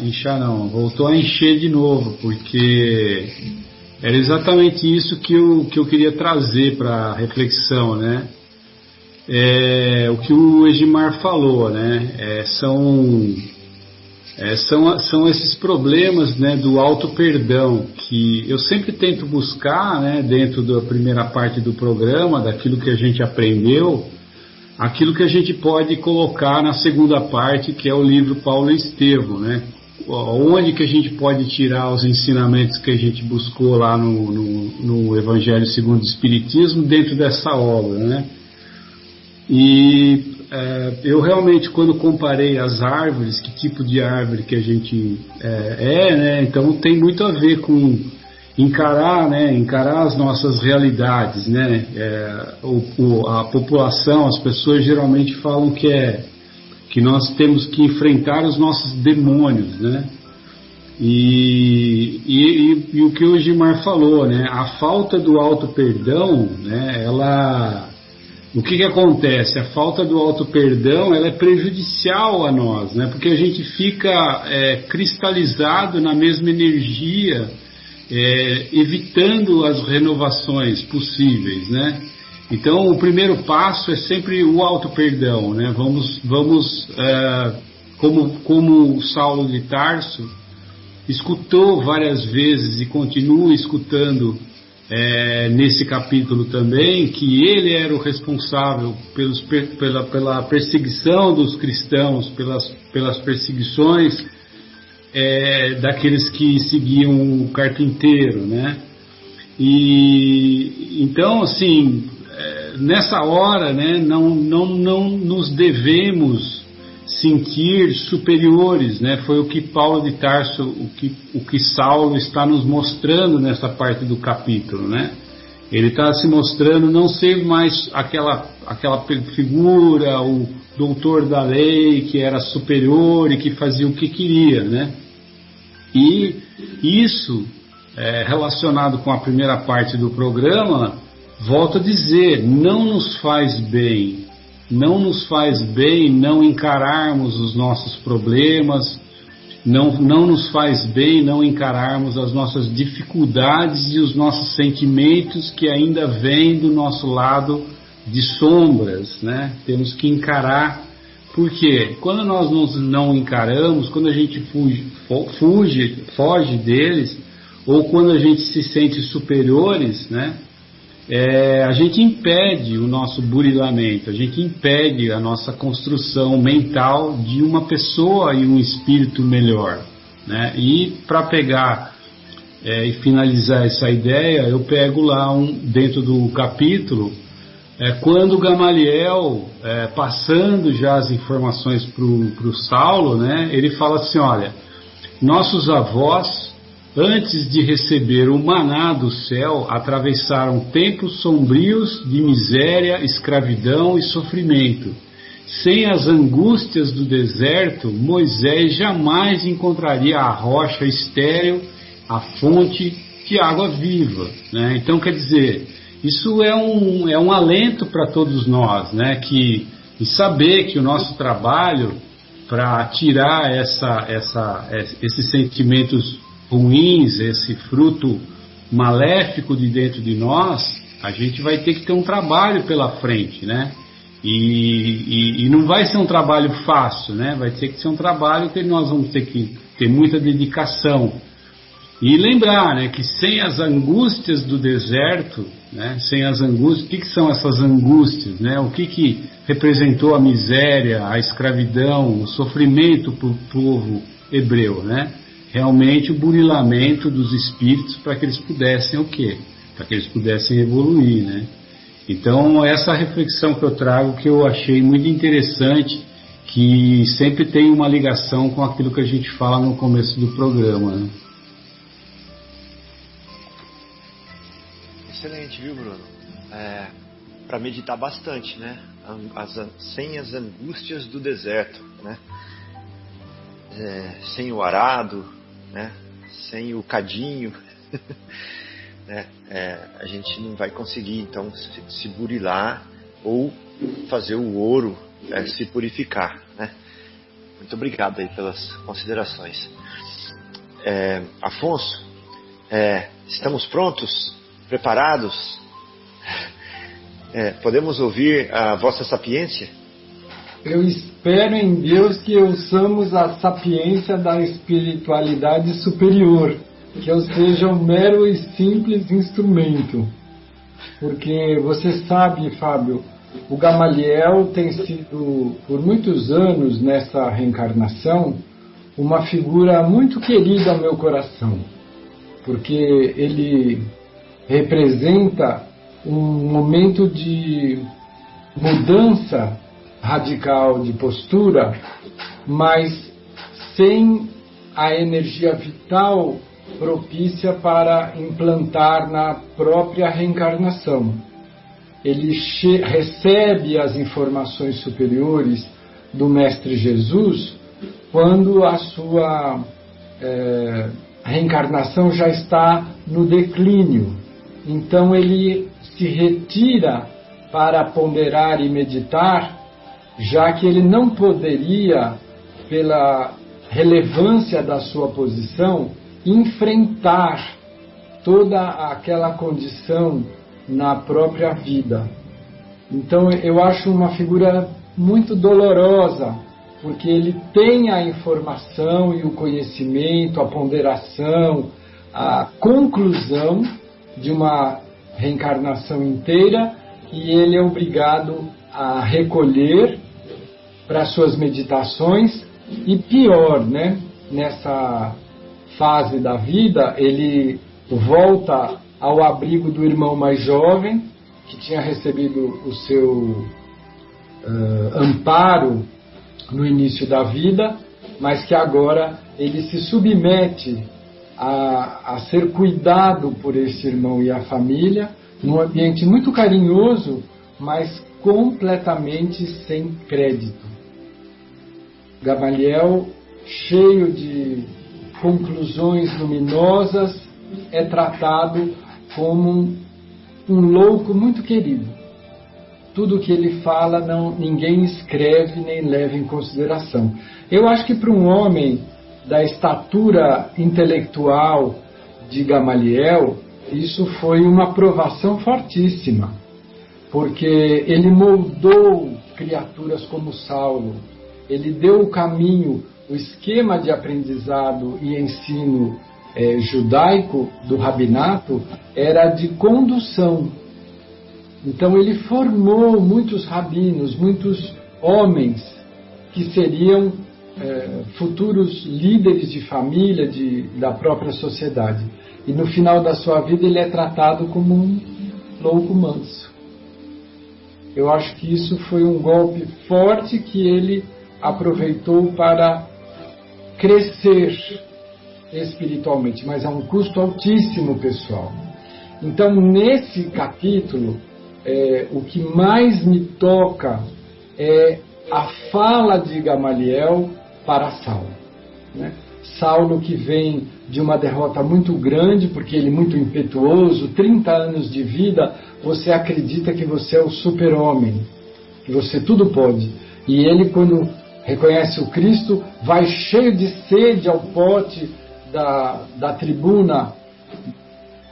voltou a encher de novo, porque era exatamente isso que eu queria trazer para a reflexão, né? O que o Egimar falou, né? São esses problemas, né, do auto-perdão, que eu sempre tento buscar, né, dentro da primeira parte do programa, daquilo que a gente aprendeu, aquilo que a gente pode colocar na segunda parte, que é o livro Paulo e Estevão, né? Onde que a gente pode tirar os ensinamentos que a gente buscou lá no Evangelho segundo o Espiritismo dentro dessa obra, né? E eu realmente, quando comparei as árvores, que tipo de árvore que a gente né? Então tem muito a ver com encarar as nossas realidades, né? A população, as pessoas geralmente falam que nós temos que enfrentar os nossos demônios, né? E o que o Gilmar falou, né? A falta do auto-perdão, né? O que acontece? A falta do auto-perdão, ela é prejudicial a nós, né? Porque a gente fica cristalizado na mesma energia, evitando as renovações possíveis, né? Então, o passo é sempre o auto-perdão, né? Vamos como o Saulo de Tarso escutou várias vezes e continua escutando nesse capítulo também, que ele era o responsável pela perseguição dos cristãos, pelas perseguições daqueles que seguiam o carpinteiro, né? E então, assim, nessa hora, né, não nos devemos sentir superiores, né? Foi o que Paulo de Tarso, o que Saulo está nos mostrando nessa parte do capítulo, né? Ele está se mostrando não ser mais aquela figura, o doutor da lei que era superior e que fazia o que queria, né? E isso, relacionado com a primeira parte do programa, volto a dizer, não nos faz bem não encararmos os nossos problemas, não nos faz bem não encararmos as nossas dificuldades e os nossos sentimentos que ainda vêm do nosso lado de sombras, né? Temos que encarar, porque quando nós não encaramos, quando a gente foge deles, ou quando a gente se sente superiores, né? A gente impede o nosso burilamento, a gente impede a nossa construção mental de uma pessoa e um espírito melhor, né? E para pegar e finalizar essa ideia, eu pego lá dentro do capítulo, quando Gamaliel, passando já as informações para o Saulo, né? Ele fala assim, olha, nossos avós, antes de receber o maná do céu, atravessaram tempos sombrios de miséria, escravidão e sofrimento. Sem as angústias do deserto, Moisés jamais encontraria a rocha estéril, a fonte de água viva, né? Então, quer dizer, isso é um alento para todos nós, né? E saber que o nosso trabalho para tirar esses sentimentos ruins, esse fruto maléfico de dentro de nós, a gente vai ter que ter um trabalho pela frente, né? E não vai ser um trabalho fácil, né? Vai ter que ser um trabalho que nós vamos ter que ter muita dedicação. E lembrar, né, que sem as angústias do deserto, né, sem as angústias, o que são essas angústias, né? O que representou a miséria, a escravidão, o sofrimento para o povo hebreu, né? Realmente o burilamento dos espíritos para que eles pudessem o quê? Para que eles pudessem evoluir, né? Então, essa reflexão que eu trago, que eu achei muito interessante, que sempre tem uma ligação com aquilo que a gente fala no começo do programa, né? Excelente, viu, Bruno? Para meditar bastante, né? Sem as angústias do deserto, né? Sem o arado, né? Sem o cadinho, né? A gente não vai conseguir então se burilar ou fazer o ouro se purificar, né? Muito obrigado aí pelas considerações. Afonso, estamos prontos? Preparados? Podemos ouvir a vossa sapiência? eu espero em Deus que usamos a sapiência da espiritualidade superior, que eu seja um mero e simples instrumento. Porque você sabe, Fábio, o Gamaliel tem sido, por muitos anos nessa reencarnação, uma figura muito querida ao meu coração, porque ele representa um momento de mudança radical de postura, mas sem a energia vital propícia para implantar na própria reencarnação. Ele recebe as informações superiores do Mestre Jesus quando a sua reencarnação já está no declínio. Então ele se retira para ponderar e meditar, já que ele não poderia, pela relevância da sua posição, enfrentar toda aquela condição na própria vida. Então eu acho uma figura muito dolorosa, porque ele tem a informação e o conhecimento, a ponderação, a conclusão de uma reencarnação inteira, e ele é obrigado a recolher para suas meditações, e pior, né? Nessa fase da vida, ele volta ao abrigo do irmão mais jovem, que tinha recebido o seu amparo no início da vida, mas que agora ele se submete a ser cuidado por esse irmão e a família, num ambiente muito carinhoso, mas completamente sem crédito. Gamaliel, cheio de conclusões luminosas, é tratado como um louco muito querido. Tudo o que ele fala ninguém escreve nem leva em consideração. Eu acho que para um homem da estatura intelectual de Gamaliel, isso foi uma provação fortíssima, porque ele moldou criaturas como Saulo, ele deu o caminho, o esquema de aprendizado e ensino judaico do rabinato era de condução. Então ele formou muitos rabinos, muitos homens que seriam futuros líderes de família, da própria sociedade. E no final da sua vida ele é tratado como um louco manso. Eu acho que isso foi um golpe forte que ele aproveitou para crescer espiritualmente, mas a um custo altíssimo, pessoal. Então, nesse capítulo, o que mais me toca é a fala de Gamaliel para Saulo, né? Saulo, que vem de uma derrota muito grande, porque ele é muito impetuoso, 30 anos de vida, você acredita que você é o super-homem, que você tudo pode. E ele, quando reconhece o Cristo, vai cheio de sede ao pote da tribuna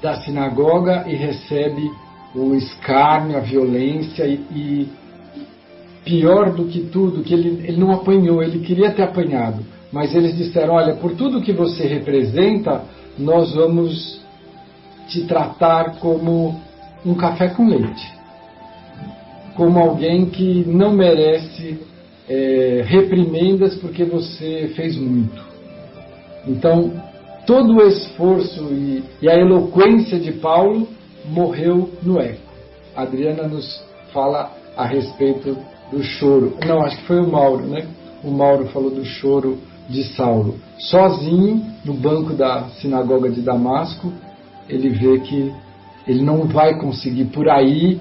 da sinagoga e recebe o escárnio, a violência e pior do que tudo, que ele não apanhou, ele queria ter apanhado, mas eles disseram: olha, por tudo que você representa, nós vamos te tratar como um café com leite, como alguém que não merece reprimendas porque você fez muito. Então, todo o esforço e a eloquência de Paulo morreu no eco. A Adriana nos fala a respeito do choro. Não, acho que foi o Mauro, né? O Mauro falou do choro de Saulo. Sozinho, no banco da sinagoga de Damasco, ele vê que ele não vai conseguir por aí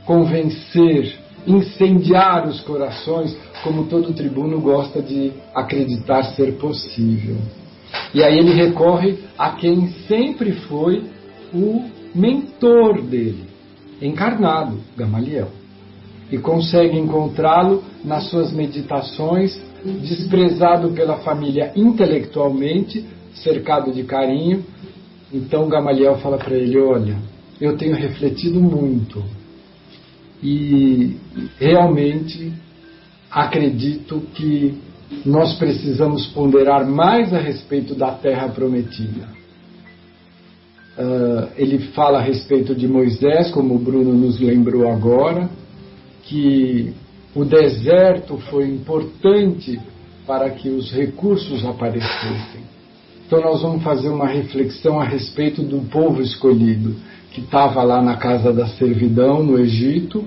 convencer, incendiar os corações, como todo tribuno gosta de acreditar ser possível. E aí ele recorre a quem sempre foi o mentor dele, encarnado, Gamaliel. E consegue encontrá-lo nas suas meditações, desprezado pela família intelectualmente, cercado de carinho. Então Gamaliel fala para ele: olha, eu tenho refletido muito e realmente acredito que nós precisamos ponderar mais a respeito da terra prometida. Ele fala a respeito de Moisés, como o Bruno nos lembrou agora, que o deserto foi importante para que os recursos aparecessem. Então nós vamos fazer uma reflexão a respeito do povo escolhido, que estava lá na casa da servidão, no Egito,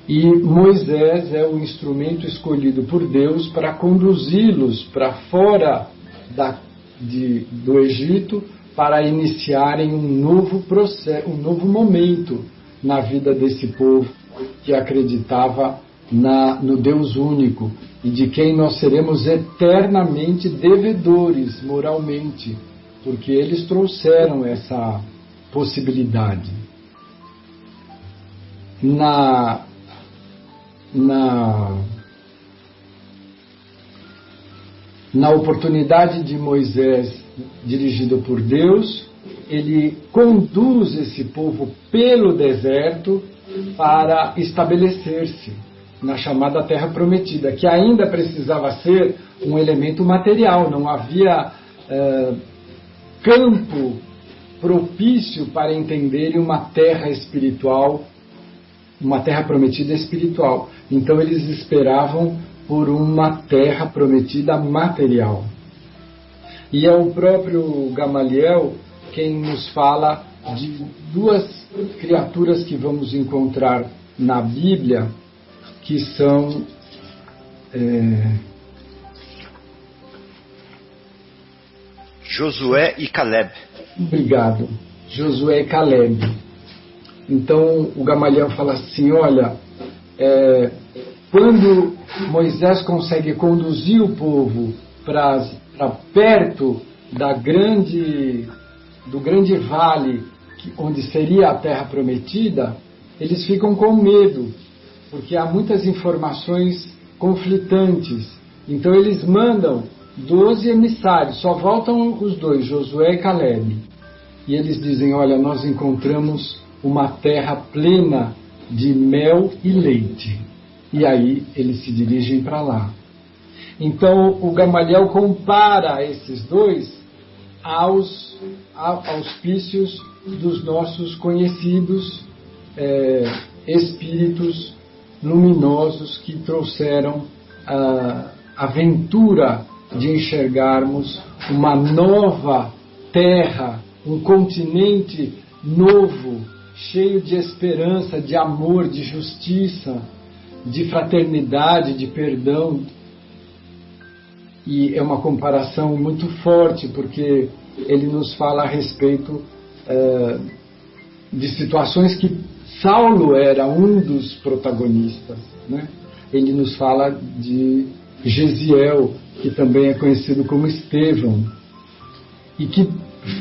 e Moisés é o instrumento escolhido por Deus para conduzi-los para fora do Egito, para iniciarem um novo processo, um novo momento na vida desse povo que acreditava no Deus único e de quem nós seremos eternamente devedores moralmente, porque eles trouxeram essa possibilidade. Na oportunidade de Moisés, dirigido por Deus, ele conduz esse povo pelo deserto para estabelecer-se na chamada Terra Prometida, que ainda precisava ser um elemento material, não havia campo propício para entenderem uma terra espiritual, uma terra prometida espiritual. Então eles esperavam por uma terra prometida material. E é o próprio Gamaliel quem nos fala de duas criaturas que vamos encontrar na Bíblia, que são Josué e Caleb. Obrigado. Josué e Caleb. Então o Gamaliel fala assim, olha, quando Moisés consegue conduzir o povo para perto do grande vale onde seria a terra prometida, eles ficam com medo, porque há muitas informações conflitantes. Então eles mandam 12 emissários, só voltam os dois, Josué e Caleb. E eles dizem, olha, nós encontramos uma terra plena de mel e leite. E aí eles se dirigem para lá. Então o Gamaliel compara esses dois aos auspícios dos nossos conhecidos espíritos luminosos que trouxeram a aventura de enxergarmos uma nova terra, um continente novo, cheio de esperança, de amor, de justiça, de fraternidade, de perdão. E é uma comparação muito forte, porque ele nos fala a respeito de situações que Saulo era um dos protagonistas, né? Ele nos fala de Gesiel, que também é conhecido como Estevão, e que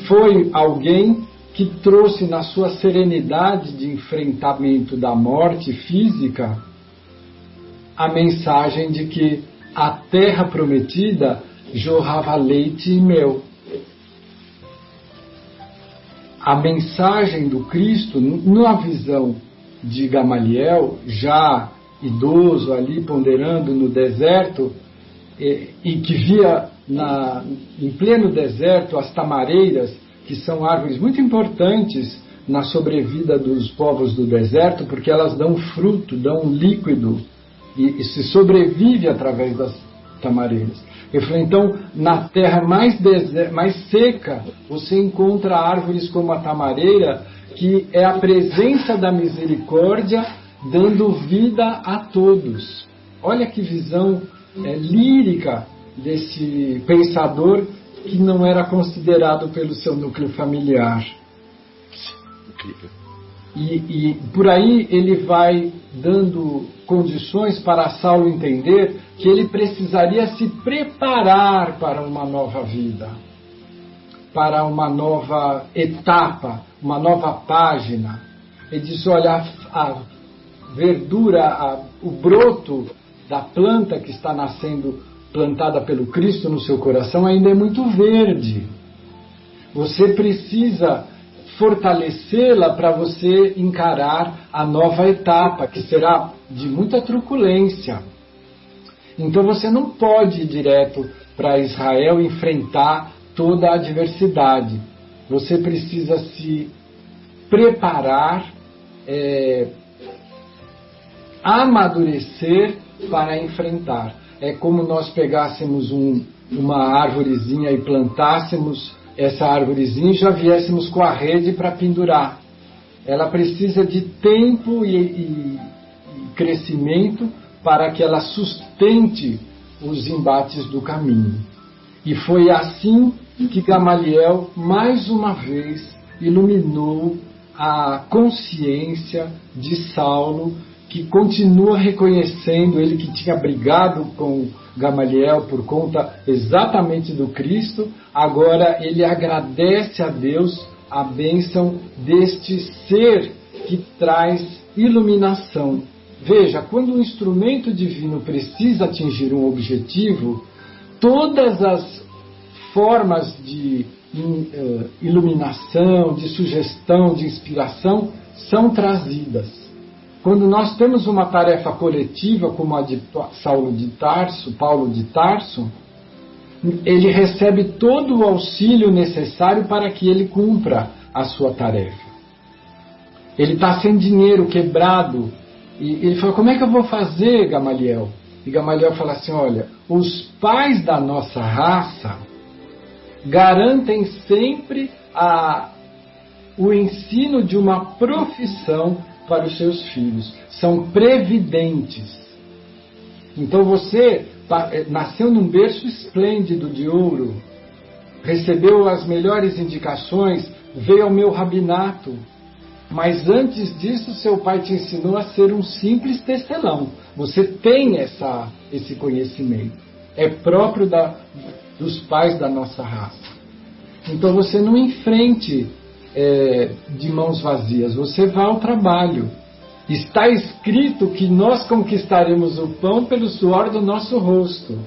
foi alguém que trouxe na sua serenidade de enfrentamento da morte física a mensagem de que a terra prometida jorrava leite e mel. A mensagem do Cristo, na visão de Gamaliel, já idoso ali ponderando no deserto, e que via em pleno deserto as tamareiras, que são árvores muito importantes na sobrevida dos povos do deserto, porque elas dão fruto, dão líquido, e se sobrevive através das tamareiras. Ele falou, então, na terra mais seca, você encontra árvores como a tamareira, que é a presença da misericórdia dando vida a todos. Olha que visão lírica desse pensador que não era considerado pelo seu núcleo familiar. Incrível. E por aí ele vai dando condições para Saulo entender que ele precisaria se preparar para uma nova vida, para uma nova etapa, uma nova página. Ele diz, olha, a verdura, o broto da planta que está nascendo, plantada pelo Cristo no seu coração, ainda é muito verde. Você precisa fortalecê-la para você encarar a nova etapa, que será de muita truculência, Então você não pode ir direto para Israel enfrentar toda a adversidade. Você precisa se preparar, amadurecer para enfrentar. É como nós pegássemos uma árvorezinha e plantássemos essa árvorezinha e já viéssemos com a rede para pendurar. Ela precisa de tempo e crescimento para que ela sustente os embates do caminho. E foi assim que Gamaliel, mais uma vez, iluminou a consciência de Saulo, que continua reconhecendo, ele que tinha brigado com Gamaliel por conta exatamente do Cristo, agora ele agradece a Deus a bênção deste ser que traz iluminação. Veja, quando um instrumento divino precisa atingir um objetivo, todas as formas de iluminação, de sugestão, de inspiração são trazidas. Quando nós temos uma tarefa coletiva, como a de Paulo de Tarso, ele recebe todo o auxílio necessário para que ele cumpra a sua tarefa. Ele está sem dinheiro, quebrado, e ele fala, como é que eu vou fazer, Gamaliel? E Gamaliel fala assim, olha, os pais da nossa raça garantem sempre o ensino de uma profissão para os seus filhos. São previdentes. Então você nasceu num berço esplêndido de ouro, recebeu as melhores indicações, veio ao meu rabinato, mas antes disso seu pai te ensinou a ser um simples tecelão. Você tem esse conhecimento. É próprio dos pais da nossa raça. Então você não enfrente de mãos vazias, você vai ao trabalho. Está escrito que nós conquistaremos o pão pelo suor do nosso rosto.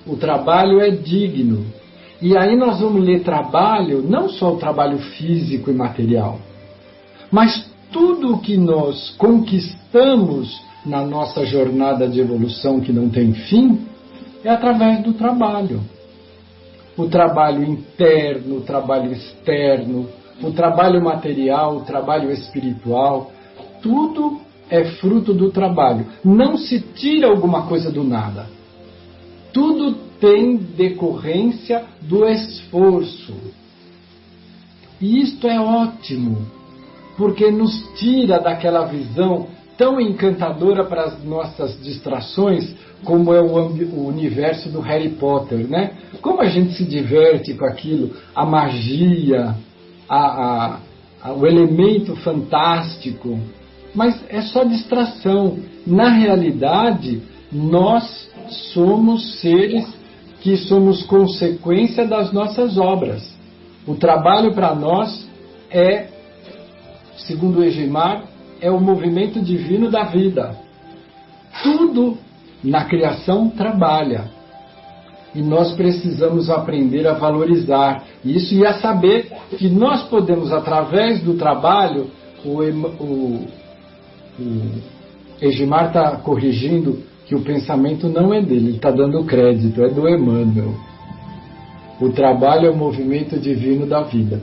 O trabalho é digno. E aí nós vamos ler trabalho, não só o trabalho físico e material, mas tudo o que nós conquistamos na nossa jornada de evolução que não tem fim, é através do trabalho. O trabalho interno, o trabalho externo, o trabalho material, o trabalho espiritual, tudo é fruto do trabalho. Não se tira alguma coisa do nada. Tudo tem decorrência do esforço. E isto é ótimo, porque nos tira daquela visão tão encantadora para as nossas distrações, como é o universo do Harry Potter, né? Como a gente se diverte com aquilo, a magia, o elemento fantástico, mas é só distração. Na realidade, nós somos seres que somos consequência das nossas obras. O trabalho para nós é, segundo o Egimar, é o movimento divino da vida. Tudo na criação trabalha. E nós precisamos aprender a valorizar isso e a saber que nós podemos, através do trabalho, o Egimar está corrigindo que o pensamento não é dele, ele está dando crédito, é do Emmanuel. O trabalho é o movimento divino da vida.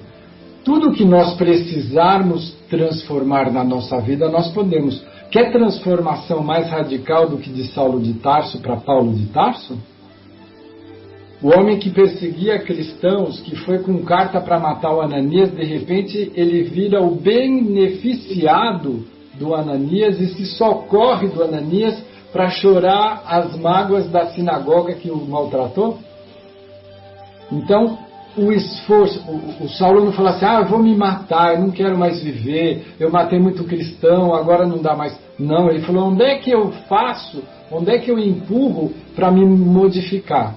Tudo que nós precisarmos transformar na nossa vida, nós podemos. Quer transformação mais radical do que de Saulo de Tarso para Paulo de Tarso? O homem que perseguia cristãos, que foi com carta para matar o Ananias, de repente ele vira o beneficiado do Ananias e se socorre do Ananias para chorar as mágoas da sinagoga que o maltratou? Então, o esforço, o Saulo não fala assim, eu vou me matar, eu não quero mais viver, eu matei muito cristão, agora não dá mais. Não, ele falou, onde é que eu faço, onde é que eu empurro para me modificar?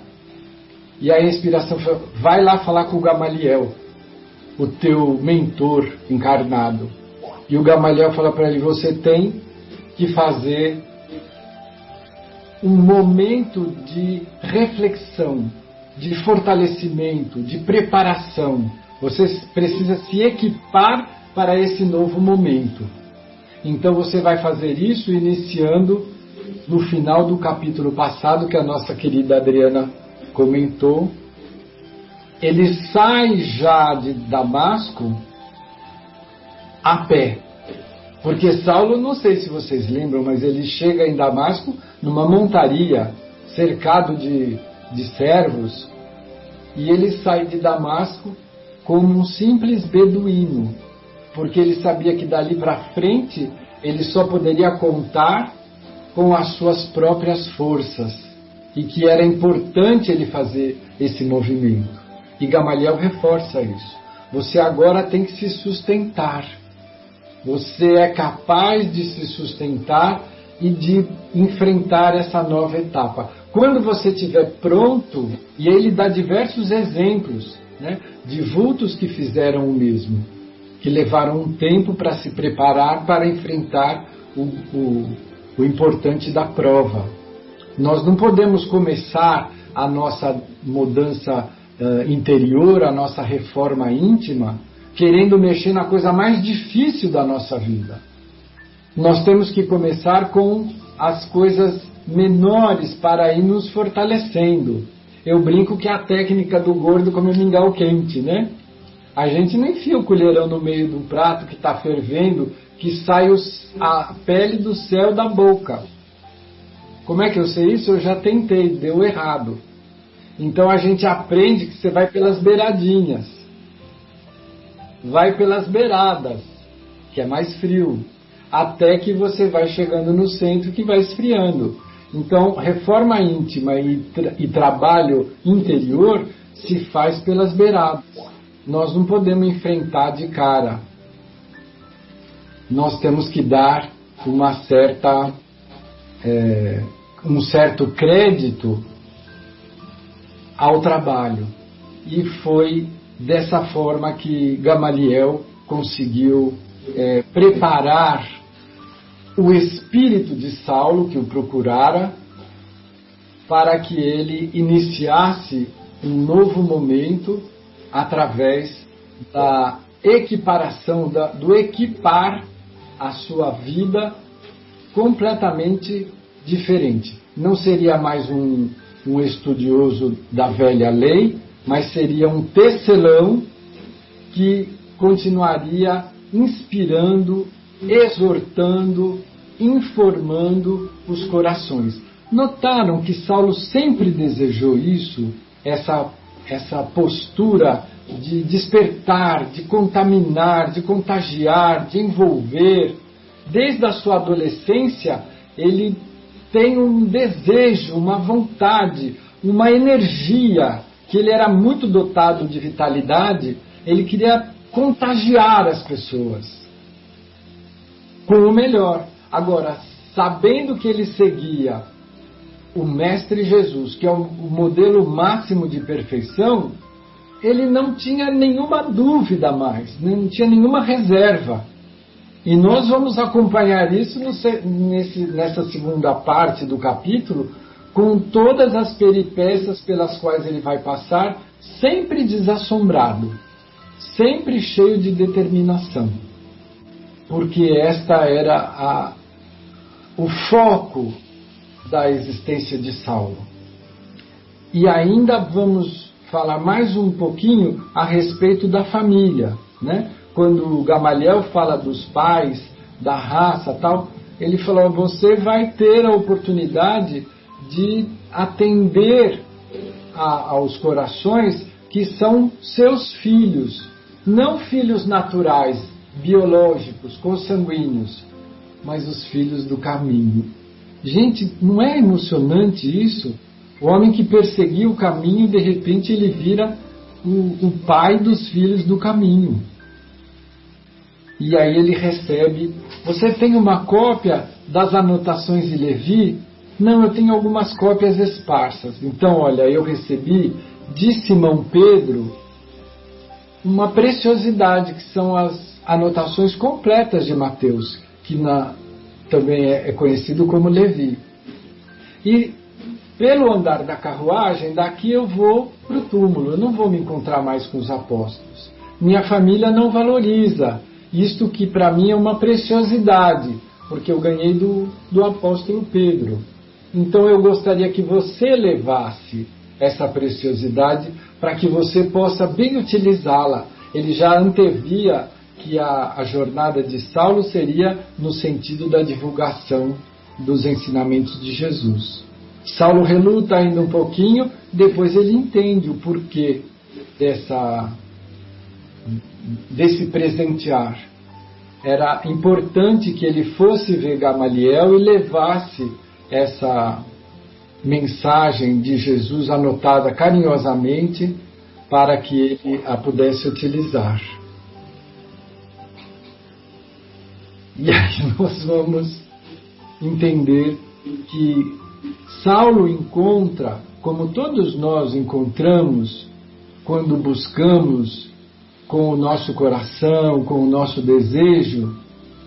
E aí a inspiração foi, vai lá falar com o Gamaliel, o teu mentor encarnado. E o Gamaliel fala para ele, você tem que fazer um momento de reflexão, de fortalecimento, de preparação. Você precisa se equipar para esse novo momento. Então você vai fazer isso iniciando no final do capítulo passado, que a nossa querida Adriana comentou, ele sai já de Damasco a pé. Porque Saulo, não sei se vocês lembram, mas ele chega em Damasco numa montaria, cercado de servos, e ele sai de Damasco como um simples beduíno, porque ele sabia que dali para frente ele só poderia contar com as suas próprias forças, e que era importante ele fazer esse movimento. E Gamaliel reforça isso. Você agora tem que se sustentar. Você é capaz de se sustentar e de enfrentar essa nova etapa. Quando você estiver pronto, e ele dá diversos exemplos, né, de vultos que fizeram o mesmo, que levaram um tempo para se preparar para enfrentar o importante da prova. Nós não podemos começar a nossa mudança interior, a nossa reforma íntima, querendo mexer na coisa mais difícil da nossa vida. Nós temos que começar com as coisas menores para ir nos fortalecendo. Eu brinco que é a técnica do gordo comer mingau quente, né? A gente não enfia o colherão no meio do prato que está fervendo, que sai a pele do céu da boca. Como é que eu sei isso? Eu já tentei, deu errado. Então a gente aprende que você vai pelas beiradinhas. Vai pelas beiradas, que é mais frio, até que você vai chegando no centro, que vai esfriando. Então, reforma íntima e trabalho interior se faz pelas beiradas. Nós não podemos enfrentar de cara. Nós temos que dar um certo crédito ao trabalho. E foi dessa forma que Gamaliel conseguiu preparar o espírito de Saulo, que o procurara, para que ele iniciasse um novo momento através da equiparação, do equipar a sua vida completamente diferente. Não seria mais um estudioso da velha lei, mas seria um tecelão que continuaria inspirando, exortando, informando os corações. Notaram que Saulo sempre desejou isso, essa postura de despertar, de contaminar, de contagiar, de envolver. Desde a sua adolescência, ele tem um desejo, uma vontade, uma energia, que ele era muito dotado de vitalidade, ele queria contagiar as pessoas com o melhor. Agora, sabendo que ele seguia o Mestre Jesus, que é o modelo máximo de perfeição, ele não tinha nenhuma dúvida mais, não tinha nenhuma reserva. E nós vamos acompanhar isso nessa segunda parte do capítulo, com todas as peripécias pelas quais ele vai passar, sempre desassombrado, sempre cheio de determinação. Porque esta era o foco da existência de Saulo. E ainda vamos falar mais um pouquinho a respeito da família, né? Quando Gamaliel fala dos pais, da raça, tal, ele falou: você vai ter a oportunidade de atender aos corações que são seus filhos, não filhos naturais, biológicos, consanguíneos, mas os filhos do caminho. Gente, não é emocionante isso? O homem que perseguia o caminho, de repente ele vira o pai dos filhos do caminho. E aí ele recebe: você tem uma cópia das anotações de Levi? Não, eu tenho algumas cópias esparsas. Então, olha, eu recebi de Simão Pedro uma preciosidade, que são as anotações completas de Mateus, que também é conhecido como Levi. E pelo andar da carruagem, daqui eu vou para o túmulo, eu não vou me encontrar mais com os apóstolos. Minha família não valoriza isto, que para mim é uma preciosidade, porque eu ganhei do apóstolo Pedro. Então eu gostaria que você levasse essa preciosidade para que você possa bem utilizá-la. Ele já antevia que a jornada de Saulo seria no sentido da divulgação dos ensinamentos de Jesus. Saulo reluta ainda um pouquinho, depois ele entende o porquê desse presentear. Era importante que ele fosse ver Gamaliel e levasse essa mensagem de Jesus anotada carinhosamente para que ele a pudesse utilizar. E aí nós vamos entender que Saulo encontra, como todos nós encontramos, quando buscamos com o nosso coração, com o nosso desejo,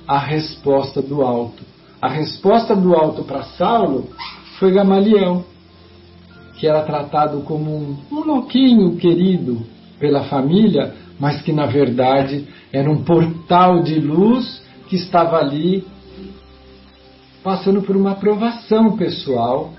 a resposta do alto. A resposta do alto para Saulo foi Gamaliel, que era tratado como um louquinho querido pela família, mas que na verdade era um portal de luz que estava ali passando por uma provação pessoal,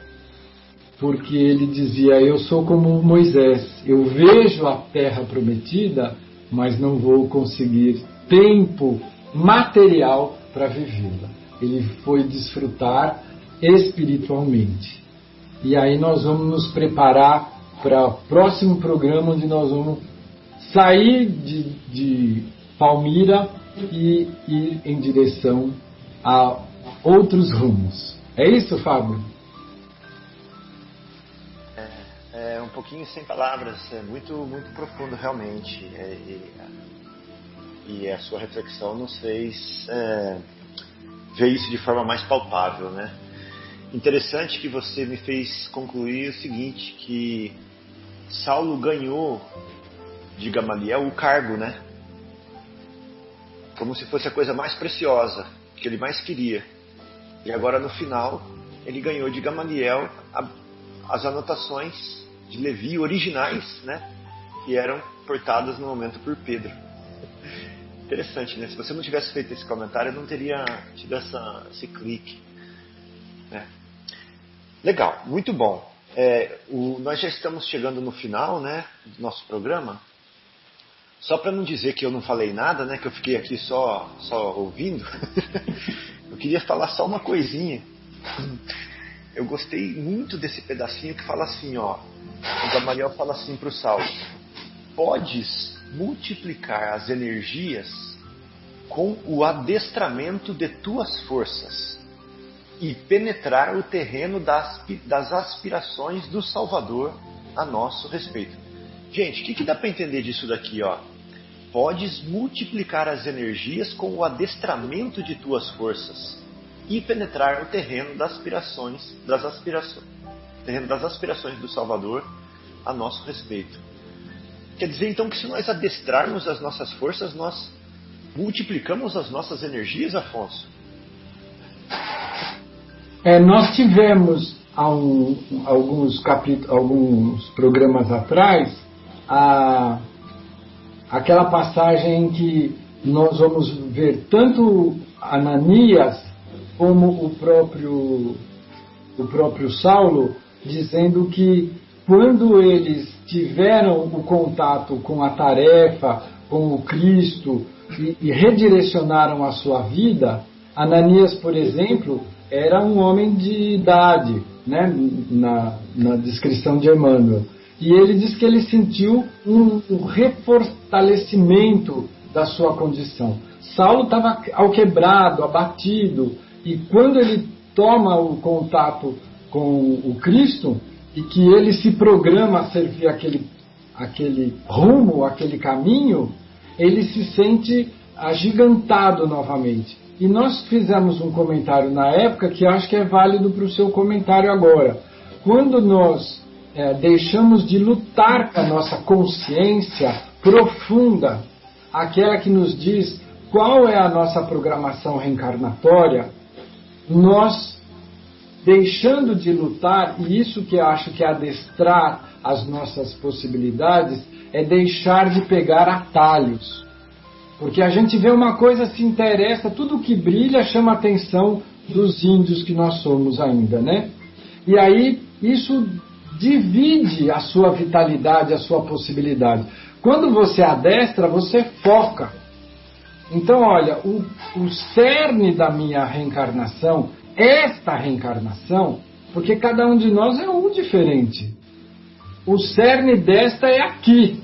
porque ele dizia: eu sou como Moisés, eu vejo a terra prometida, mas não vou conseguir tempo material para vivê-la. Ele foi desfrutar espiritualmente. E aí nós vamos nos preparar para o próximo programa, onde nós vamos sair de Palmira e ir em direção a outros rumos. É isso, Fábio? É um pouquinho sem palavras, é muito, muito profundo realmente. E a sua reflexão nos fez ver isso de forma mais palpável, né? Interessante que você me fez concluir o seguinte, que Saulo ganhou de Gamaliel o cargo, né? Como se fosse a coisa mais preciosa, que ele mais queria. E agora no final, ele ganhou de Gamaliel as anotações de Levi originais, né? Que eram portadas no momento por Pedro. Interessante, né? Se você não tivesse feito esse comentário, eu não teria tido esse clique, né? Legal, muito bom. Nós já estamos chegando no final, né, do nosso programa. Só para não dizer que eu não falei nada, né, que eu fiquei aqui só ouvindo, eu queria falar só uma coisinha. Eu gostei muito desse pedacinho que fala assim, ó. O Gamaliel fala assim para o Saulo: podes multiplicar as energias com o adestramento de tuas forças e penetrar o terreno das aspirações do Salvador a nosso respeito. Gente, o que dá para entender disso daqui, ó? Podes multiplicar as energias com o adestramento de tuas forças e penetrar o terreno das aspirações do Salvador a nosso respeito. Quer dizer então que se nós adestrarmos as nossas forças, nós multiplicamos as nossas energias, Afonso? Nós tivemos alguns programas atrás aquela passagem em que nós vamos ver tanto Ananias como o próprio Saulo dizendo que quando eles tiveram o contato com a tarefa, com o Cristo e redirecionaram a sua vida, Ananias, por exemplo, era um homem de idade, né, na descrição de Emmanuel. E ele diz que ele sentiu um refortalecimento da sua condição. Saulo estava alquebrado, abatido, e quando ele toma o contato com o Cristo, e que ele se programa a servir aquele rumo, aquele caminho, ele se sente agigantado novamente. E nós fizemos um comentário na época que acho que é válido para o seu comentário agora. Quando nós deixamos de lutar com a nossa consciência profunda, aquela que nos diz qual é a nossa programação reencarnatória, nós, deixando de lutar, e isso que eu acho que é adestrar as nossas possibilidades, é deixar de pegar atalhos. Porque a gente vê uma coisa, se interessa, tudo que brilha chama a atenção dos índios que nós somos ainda, né? E aí isso divide a sua vitalidade, a sua possibilidade. Quando você adestra, você foca. Então, olha, o cerne da minha reencarnação, esta reencarnação, porque cada um de nós é um diferente. O cerne desta é aqui.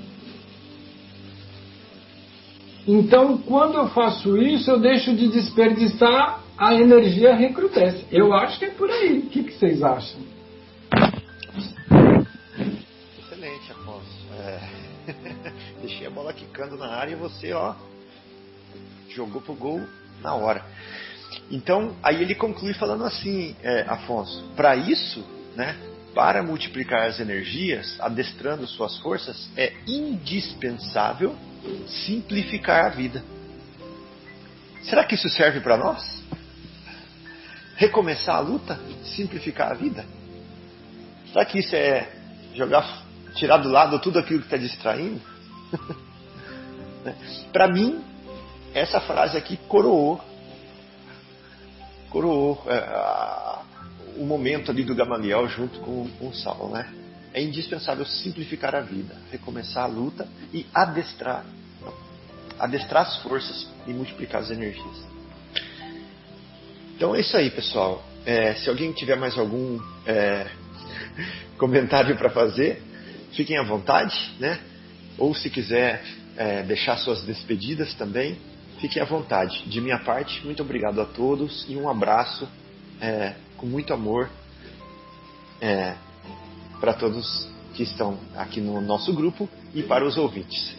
Então, quando eu faço isso, eu deixo de desperdiçar, a energia recrudesce. Eu acho que é por aí. O que vocês acham? Excelente, Afonso. Deixei a bola quicando na área e você, jogou pro gol na hora. Então, aí ele conclui falando assim, Afonso, para isso, né, para multiplicar as energias, adestrando suas forças, é indispensável simplificar a vida. Será que isso serve para nós? Recomeçar a luta? Simplificar a vida? Será que isso é tirar do lado tudo aquilo que está distraindo? Para mim, essa frase aqui coroou o momento ali do Gamaliel junto com o Saulo, né? É indispensável simplificar a vida, recomeçar a luta e adestrar as forças e multiplicar as energias. Então é isso aí, pessoal. Se alguém tiver mais algum comentário para fazer, fiquem à vontade, né? Ou se quiser deixar suas despedidas também, fiquem à vontade. De minha parte, muito obrigado a todos e um abraço com muito amor para todos que estão aqui no nosso grupo e para os ouvintes.